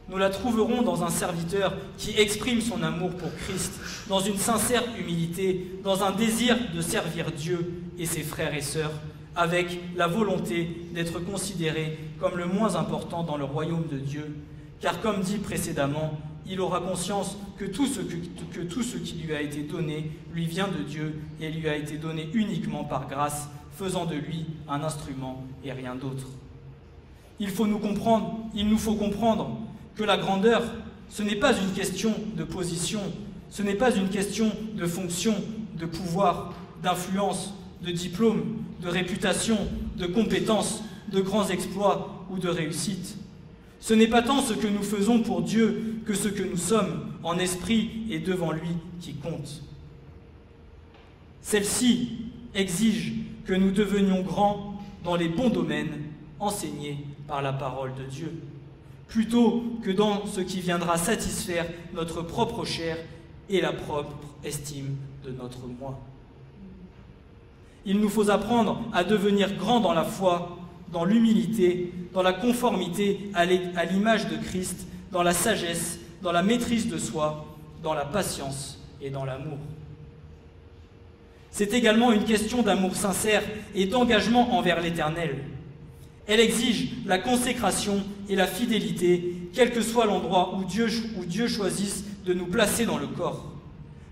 Nous la trouverons dans un serviteur qui exprime son amour pour Christ, dans une sincère humilité, dans un désir de servir Dieu et ses frères et sœurs, avec la volonté d'être considéré comme le moins important dans le royaume de Dieu, car comme dit précédemment, il aura conscience que tout ce qui lui a été donné lui vient de Dieu et lui a été donné uniquement par grâce, faisant de lui un instrument et rien d'autre. Il nous faut comprendre que la grandeur, ce n'est pas une question de position, ce n'est pas une question de fonction, de pouvoir, d'influence, de diplôme, de réputation, de compétences, de grands exploits ou de réussite. Ce n'est pas tant ce que nous faisons pour Dieu que ce que nous sommes en esprit et devant lui qui compte. Celle-ci exige que nous devenions grands dans les bons domaines enseignés par la parole de Dieu, plutôt que dans ce qui viendra satisfaire notre propre chair et la propre estime de notre moi. Il nous faut apprendre à devenir grands dans la foi, dans l'humilité, dans la conformité à l'image de Christ, dans la sagesse, dans la maîtrise de soi, dans la patience et dans l'amour. C'est également une question d'amour sincère et d'engagement envers l'Éternel. Elle exige la consécration et la fidélité, quel que soit l'endroit où Dieu choisisse de nous placer dans le corps.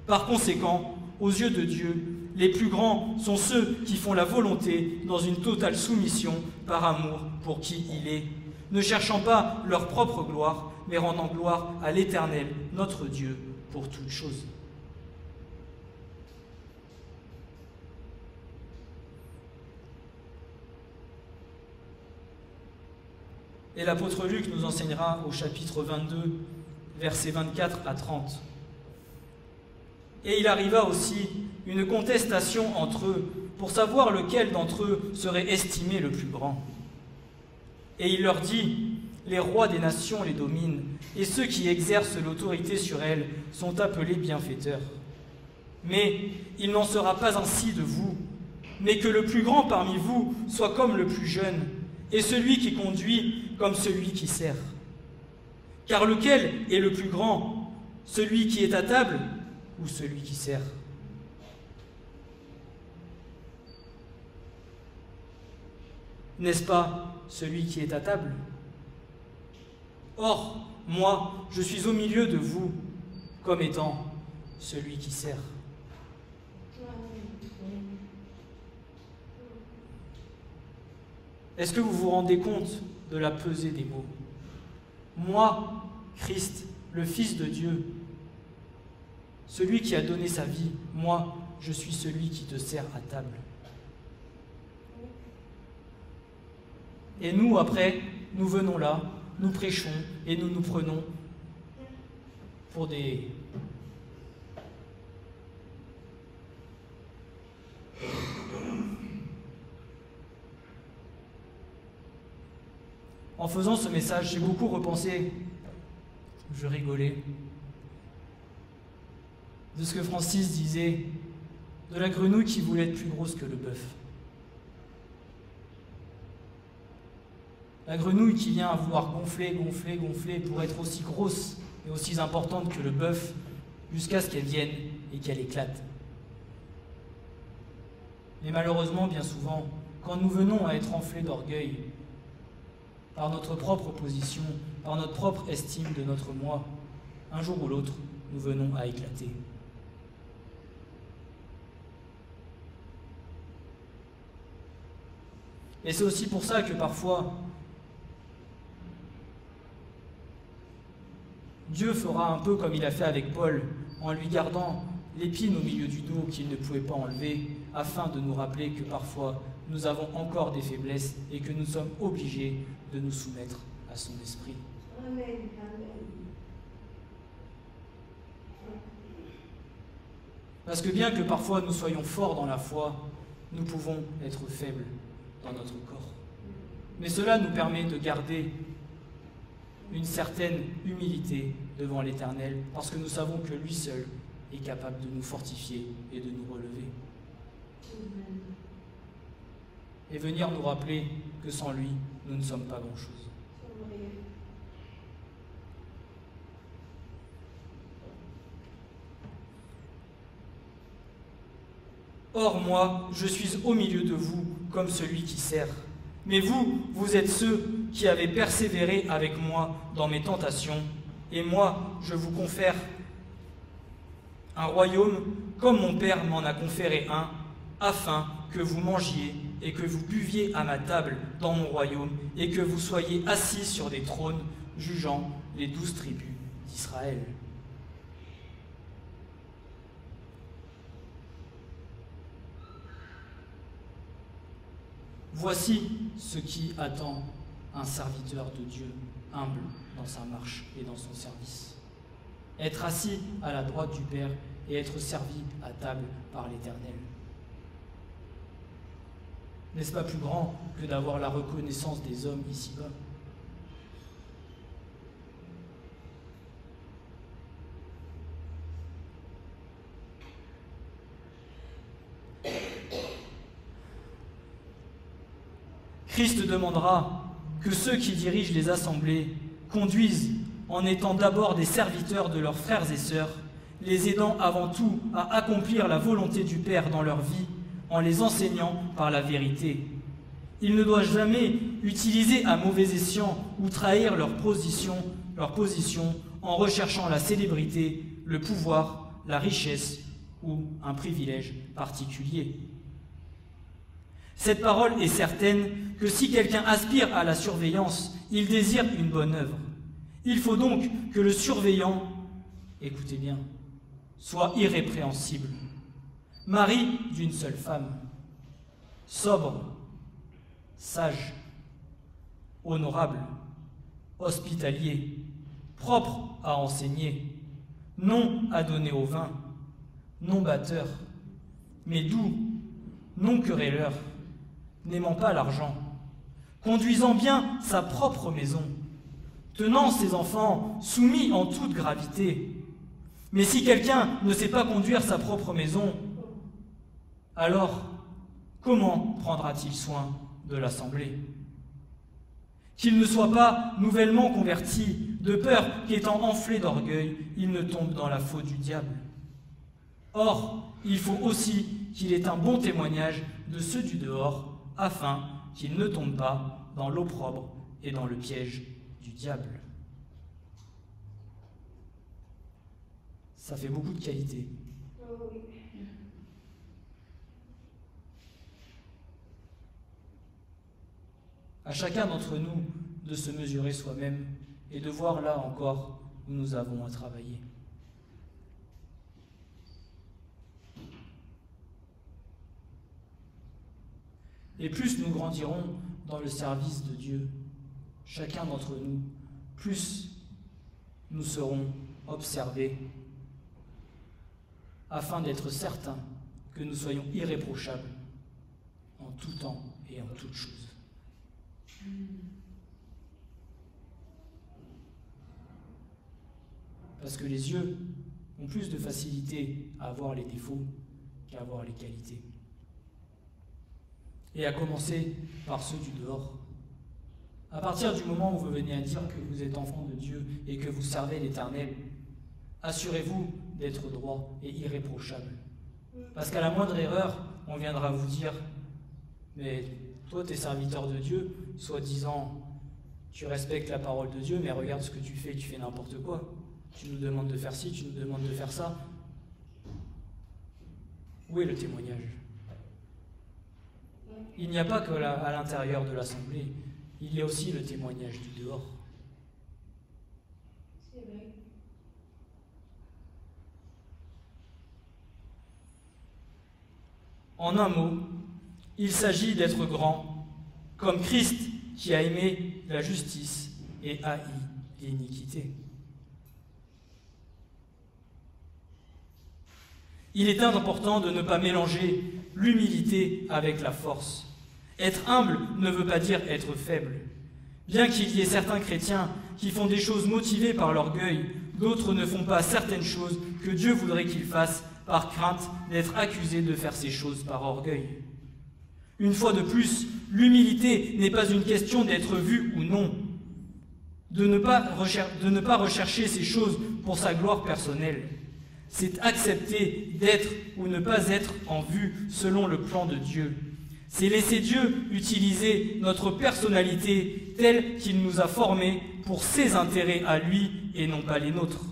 Par conséquent, aux yeux de Dieu, les plus grands sont ceux qui font la volonté dans une totale soumission par amour pour qui il est, ne cherchant pas leur propre gloire, mais rendant gloire à l'Éternel, notre Dieu, pour toutes choses. Et l'apôtre Luc nous enseignera au chapitre 22, versets 24 à 30. Et il arriva aussi une contestation entre eux pour savoir lequel d'entre eux serait estimé le plus grand. Et il leur dit, les rois des nations les dominent, et ceux qui exercent l'autorité sur elles sont appelés bienfaiteurs. Mais il n'en sera pas ainsi de vous, mais que le plus grand parmi vous soit comme le plus jeune, et celui qui conduit comme celui qui sert. Car lequel est le plus grand, celui qui est à table ou celui qui sert? N'est-ce pas celui qui est à table? Or, moi, je suis au milieu de vous, comme étant celui qui sert. Est-ce que vous vous rendez compte de la pesée des mots? Moi, Christ, le Fils de Dieu, celui qui a donné sa vie, moi, je suis celui qui te sert à table. Et nous, après, nous venons là, nous prêchons et nous nous prenons pour des... En faisant ce message, j'ai beaucoup repensé, je rigolais, de ce que Francis disait, de la grenouille qui voulait être plus grosse que le bœuf. La grenouille qui vient à vouloir gonfler pour être aussi grosse et aussi importante que le bœuf, jusqu'à ce qu'elle vienne et qu'elle éclate. Mais malheureusement, bien souvent, quand nous venons à être enflés d'orgueil, par notre propre position, par notre propre estime de notre moi, un jour ou l'autre, nous venons à éclater. Et c'est aussi pour ça que parfois, Dieu fera un peu comme il a fait avec Paul, en lui gardant l'épine au milieu du dos qu'il ne pouvait pas enlever, afin de nous rappeler que parfois nous avons encore des faiblesses et que nous sommes obligés de nous soumettre à son esprit. Amen. Amen. Parce que bien que parfois nous soyons forts dans la foi, nous pouvons être faibles dans notre corps. Mais cela nous permet de garder une certaine humilité devant l'Éternel, parce que nous savons que lui seul est capable de nous fortifier et de nous relever. Amen. Et venir nous rappeler que sans lui, nous ne sommes pas grand-chose. Or moi, je suis au milieu de vous comme celui qui sert. Mais vous, vous êtes ceux qui avez persévéré avec moi dans mes tentations, et moi, je vous confère un royaume comme mon Père m'en a conféré un, afin que vous mangiez et que vous buviez à ma table dans mon royaume, et que vous soyez assis sur des trônes, jugeant les 12 tribus d'Israël. Voici ce qui attend un serviteur de Dieu, humble dans sa marche et dans son service. Être assis à la droite du Père et être servi à table par l'Éternel. N'est-ce pas plus grand que d'avoir la reconnaissance des hommes ici-bas ? Christ demandera que ceux qui dirigent les assemblées conduisent en étant d'abord des serviteurs de leurs frères et sœurs, les aidant avant tout à accomplir la volonté du Père dans leur vie, en les enseignant par la vérité. Ils ne doivent jamais utiliser à mauvais escient ou trahir leur position en recherchant la célébrité, le pouvoir, la richesse ou un privilège particulier. Cette parole est certaine que si quelqu'un aspire à la surveillance, il désire une bonne œuvre. Il faut donc que le surveillant, écoutez bien, soit irrépréhensible, mari d'une seule femme, sobre, sage, honorable, hospitalier, propre à enseigner, non à donner au vin, non batteur, mais doux, non querelleur, n'aimant pas l'argent, conduisant bien sa propre maison, tenant ses enfants soumis en toute gravité. Mais si quelqu'un ne sait pas conduire sa propre maison, alors comment prendra-t-il soin de l'assemblée? Qu'il ne soit pas nouvellement converti, de peur qu'étant enflé d'orgueil, il ne tombe dans la faute du diable. Or, il faut aussi qu'il ait un bon témoignage de ceux du dehors, afin qu'il ne tombe pas dans l'opprobre et dans le piège du diable. Ça fait beaucoup de qualité. Oh oui. À chacun d'entre nous de se mesurer soi-même et de voir là encore où nous avons à travailler. Et plus nous grandirons dans le service de Dieu, chacun d'entre nous, plus nous serons observés, afin d'être certains que nous soyons irréprochables en tout temps et en toutes choses. Parce que les yeux ont plus de facilité à voir les défauts qu'à voir les qualités. Et à commencer par ceux du dehors. À partir du moment où vous venez à dire que vous êtes enfant de Dieu et que vous servez l'Éternel, assurez-vous d'être droit et irréprochable. Parce qu'à la moindre erreur, on viendra vous dire « Mais toi, tu es serviteur de Dieu, soi-disant, Tu respectes la parole de Dieu, mais regarde ce que tu fais n'importe quoi. Tu nous demandes de faire ci, tu nous demandes de faire ça. Où est le témoignage? Il n'y a pas que à l'intérieur de l'assemblée, il y a aussi le témoignage du dehors. C'est vrai. En un mot, il s'agit d'être grand, comme Christ qui a aimé la justice et haï l'iniquité. Il est important de ne pas mélanger l'humilité avec la force. Être humble ne veut pas dire être faible. Bien qu'il y ait certains chrétiens qui font des choses motivées par l'orgueil, d'autres ne font pas certaines choses que Dieu voudrait qu'ils fassent par crainte d'être accusés de faire ces choses par orgueil. Une fois de plus, l'humilité n'est pas une question d'être vu ou non, de ne pas rechercher ces choses pour sa gloire personnelle. C'est accepter d'être ou ne pas être en vue selon le plan de Dieu. C'est laisser Dieu utiliser notre personnalité telle qu'il nous a formés pour ses intérêts à lui et non pas les nôtres.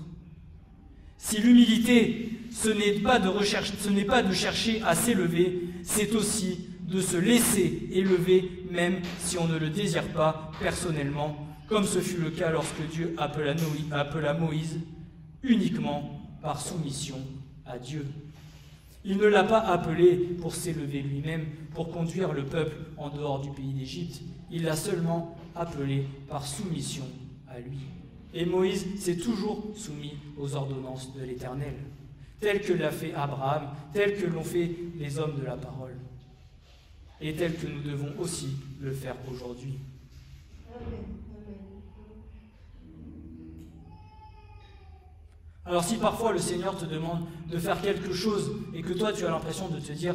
Si l'humilité, ce n'est pas de chercher à s'élever, c'est aussi de se laisser élever même si on ne le désire pas personnellement, comme ce fut le cas lorsque Dieu appela Moïse uniquement par soumission à Dieu. Il ne l'a pas appelé pour s'élever lui-même, pour conduire le peuple en dehors du pays d'Égypte. Il l'a seulement appelé par soumission à lui. Et Moïse s'est toujours soumis aux ordonnances de l'Éternel, telles que l'a fait Abraham, telles que l'ont fait les hommes de la parole, et telles que nous devons aussi le faire aujourd'hui. Amen. Alors si parfois le Seigneur te demande de faire quelque chose et que toi tu as l'impression de te dire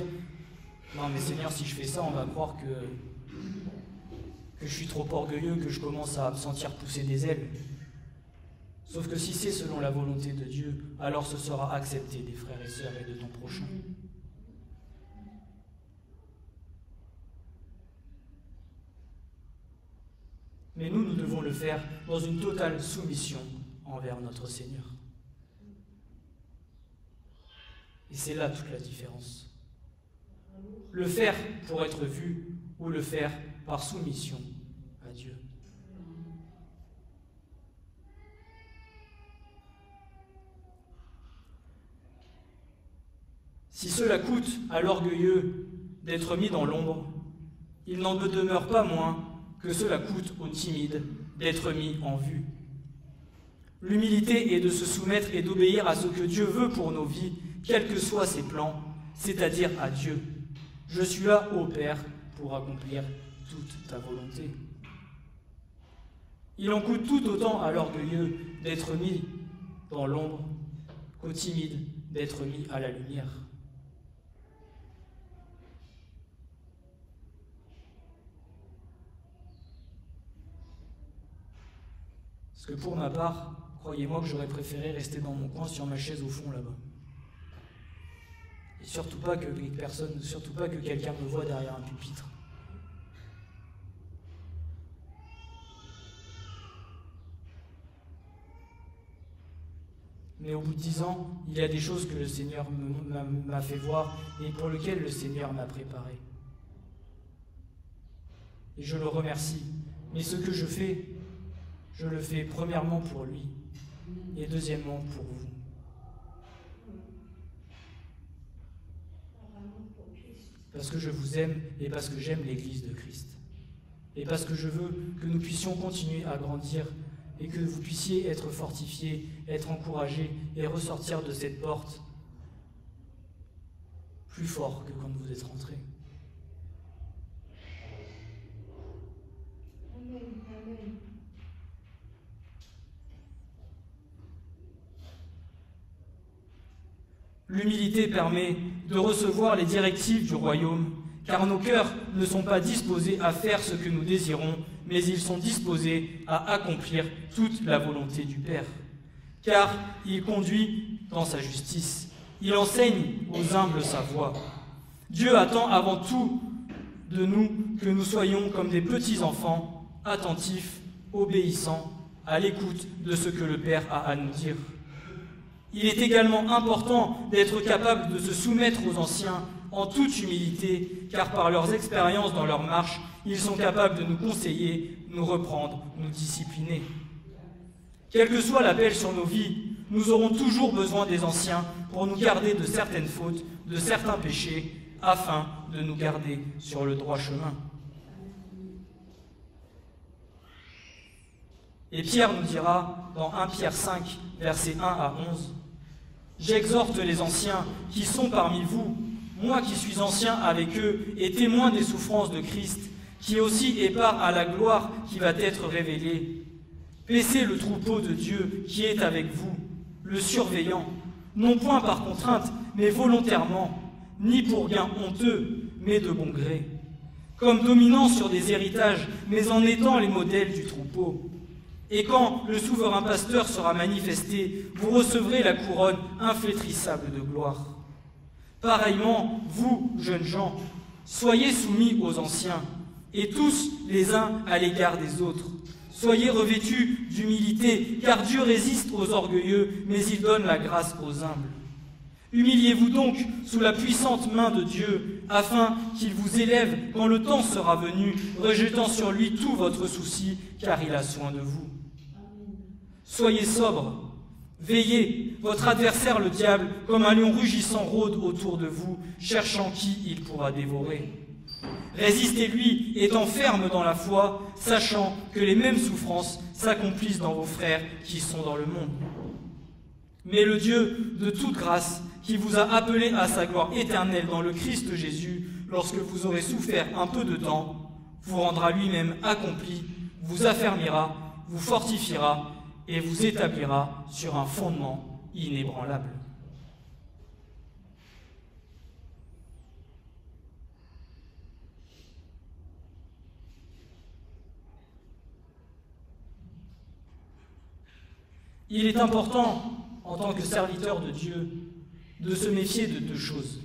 « Non mais Seigneur, si je fais ça, on va croire que je suis trop orgueilleux, que je commence à me sentir pousser des ailes. » Sauf que si c'est selon la volonté de Dieu, alors ce sera accepté des frères et sœurs et de ton prochain. Mais nous devons le faire dans une totale soumission envers notre Seigneur. Et c'est là toute la différence. Le faire pour être vu ou le faire par soumission à Dieu. Si cela coûte à l'orgueilleux d'être mis dans l'ombre, il n'en demeure pas moins que cela coûte aux timides d'être mis en vue. L'humilité est de se soumettre et d'obéir à ce que Dieu veut pour nos vies, quels que soient ses plans, c'est-à-dire à Dieu. Je suis là, ô Père, pour accomplir toute ta volonté. Il en coûte tout autant à l'orgueilleux d'être mis dans l'ombre qu'au timide d'être mis à la lumière. Parce que pour ma part, croyez-moi que j'aurais préféré rester dans mon coin sur ma chaise au fond là-bas. Et surtout pas que quelqu'un me voie derrière un pupitre. Mais au bout de 10 ans, il y a des choses que le Seigneur m'a fait voir et pour lesquelles le Seigneur m'a préparé. Et je le remercie. Mais ce que je le fais premièrement pour lui et deuxièmement pour vous. Parce que je vous aime et parce que j'aime l'Église de Christ. Et parce que je veux que nous puissions continuer à grandir et que vous puissiez être fortifiés, être encouragés et ressortir de cette porte plus fort que quand vous êtes rentrés. Amen. Amen. L'humilité permet de recevoir les directives du royaume, car nos cœurs ne sont pas disposés à faire ce que nous désirons, mais ils sont disposés à accomplir toute la volonté du Père. Car il conduit dans sa justice, il enseigne aux humbles sa voie. Dieu attend avant tout de nous que nous soyons comme des petits enfants, attentifs obéissants, à l'écoute de ce que le Père a à nous dire. Il est également important d'être capable de se soumettre aux anciens en toute humilité, car par leurs expériences dans leur marche, ils sont capables de nous conseiller, nous reprendre, nous discipliner. Quel que soit l'appel sur nos vies, nous aurons toujours besoin des anciens pour nous garder de certaines fautes, de certains péchés, afin de nous garder sur le droit chemin. Et Pierre nous dira dans 1 Pierre 5, versets 1 à 11, « J'exhorte les anciens qui sont parmi vous, moi qui suis ancien avec eux et témoin des souffrances de Christ, qui aussi est part à la gloire qui va être révélée. Paissez le troupeau de Dieu qui est avec vous, le surveillant, non point par contrainte, mais volontairement, ni pour gain honteux, mais de bon gré, comme dominant sur des héritages, mais en étant les modèles du troupeau. Et quand le souverain pasteur sera manifesté, vous recevrez la couronne inflétrissable de gloire. Pareillement, vous, jeunes gens, soyez soumis aux anciens, et tous les uns à l'égard des autres. Soyez revêtus d'humilité, car Dieu résiste aux orgueilleux, mais il donne la grâce aux humbles. Humiliez-vous donc sous la puissante main de Dieu, afin qu'il vous élève quand le temps sera venu, rejetant sur lui tout votre souci, car il a soin de vous. Soyez sobres, veillez, votre adversaire le diable, comme un lion rugissant rôde autour de vous, cherchant qui il pourra dévorer. Résistez-lui, étant ferme dans la foi, sachant que les mêmes souffrances s'accomplissent dans vos frères qui sont dans le monde. Mais le Dieu de toute grâce, qui vous a appelé à sa gloire éternelle dans le Christ Jésus, lorsque vous aurez souffert un peu de temps, vous rendra lui-même accompli, vous affermira, vous fortifiera et vous établira sur un fondement inébranlable. Il est important, en tant que serviteur de Dieu, de se méfier de deux choses.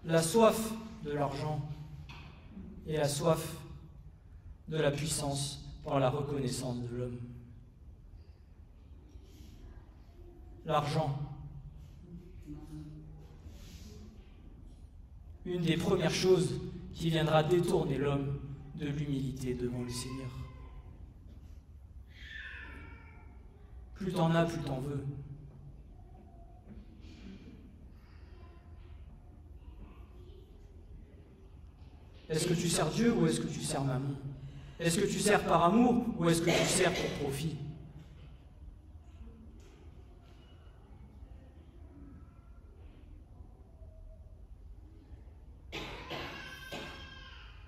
La soif de l'argent et la soif de la puissance par la reconnaissance de l'homme. L'argent. Une des premières choses qui viendra détourner l'homme de l'humilité devant le Seigneur. Plus t'en as, plus t'en veux. Est-ce que tu sers Dieu ou est-ce que tu sers Mammon? Est-ce que tu sers par amour ou est-ce que tu sers pour profit?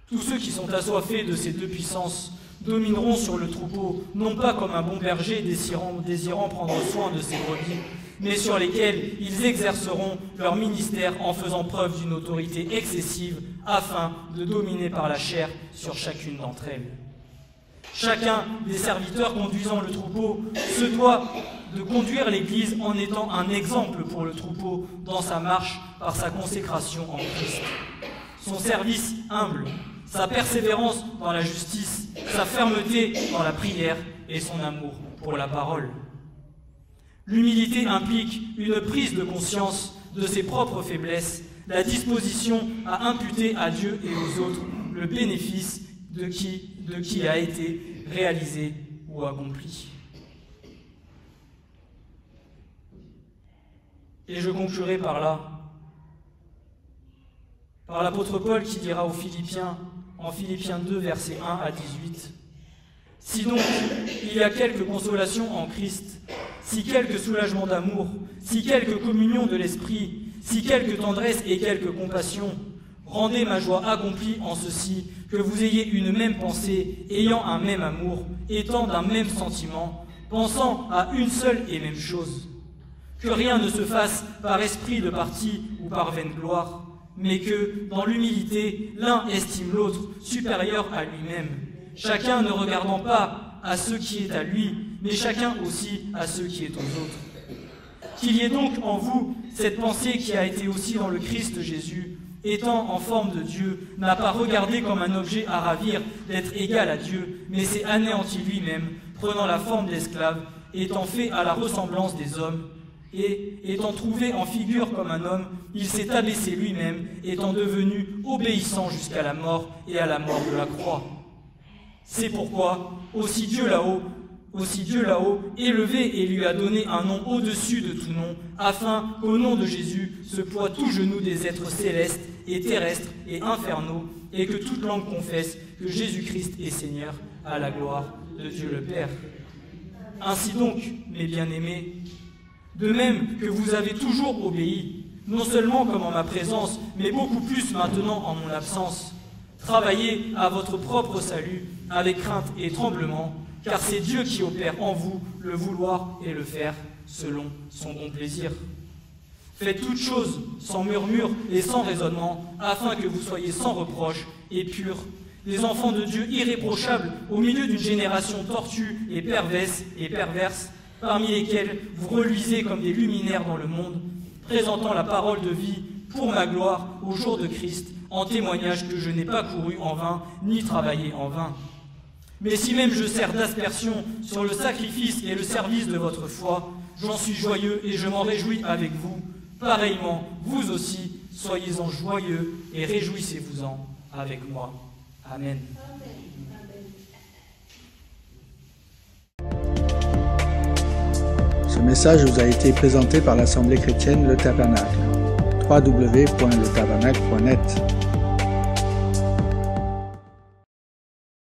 Tous ceux qui sont assoiffés de ces deux puissances domineront sur le troupeau, non pas comme un bon berger désirant prendre soin de ses brebis, mais sur lesquels ils exerceront leur ministère en faisant preuve d'une autorité excessive afin de dominer par la chair sur chacune d'entre elles. Chacun des serviteurs conduisant le troupeau se doit de conduire l'Église en étant un exemple pour le troupeau dans sa marche par sa consécration en Christ. Son service humble, sa persévérance dans la justice, sa fermeté dans la prière et son amour pour la parole. L'humilité implique une prise de conscience de ses propres faiblesses, la disposition à imputer à Dieu et aux autres le bénéfice de qui a été réalisé ou accompli. Et je conclurai par l'apôtre Paul qui dira aux Philippiens, en Philippiens 2, versets 1 à 18, « Si donc il y a quelque consolation en Christ, si quelque soulagement d'amour, si quelque communion de l'esprit, si quelque tendresse et quelque compassion, rendez ma joie accomplie en ceci, que vous ayez une même pensée, ayant un même amour, étant d'un même sentiment, pensant à une seule et même chose. Que rien ne se fasse par esprit de parti ou par vaine gloire, mais que, dans l'humilité, l'un estime l'autre supérieur à lui-même, chacun ne regardant pas à ce qui est à lui, mais chacun aussi à ce qui est aux autres. Qu'il y ait donc en vous cette pensée qui a été aussi dans le Christ Jésus, étant en forme de Dieu, n'a pas regardé comme un objet à ravir d'être égal à Dieu, mais s'est anéanti lui-même, prenant la forme d'esclave, étant fait à la ressemblance des hommes, et étant trouvé en figure comme un homme, il s'est abaissé lui-même, étant devenu obéissant jusqu'à la mort et à la mort de la croix. C'est pourquoi aussi Dieu là-haut, élevé et lui a donné un nom au-dessus de tout nom, afin qu'au nom de Jésus se ploie tout genou des êtres célestes et terrestres et infernaux, et que toute langue confesse que Jésus-Christ est Seigneur, à la gloire de Dieu le Père. Ainsi donc, mes bien-aimés, de même que vous avez toujours obéi, non seulement comme en ma présence, mais beaucoup plus maintenant en mon absence, travaillez à votre propre salut avec crainte et tremblement, car c'est Dieu qui opère en vous le vouloir et le faire selon son bon plaisir. Faites toutes choses sans murmure et sans raisonnement, afin que vous soyez sans reproche et purs, des enfants de Dieu irréprochables au milieu d'une génération tortue et perverse, parmi lesquels vous reluisez comme des luminaires dans le monde, présentant la parole de vie pour ma gloire au jour de Christ, en témoignage que je n'ai pas couru en vain, ni travaillé en vain. Mais si même je sers d'aspersion sur le sacrifice et le service de votre foi, j'en suis joyeux et je m'en réjouis avec vous. Pareillement, vous aussi, soyez-en joyeux et réjouissez-vous-en avec moi. Amen. Ce message vous a été présenté par l'Assemblée chrétienne Le Tabernacle. www.letabernacle.net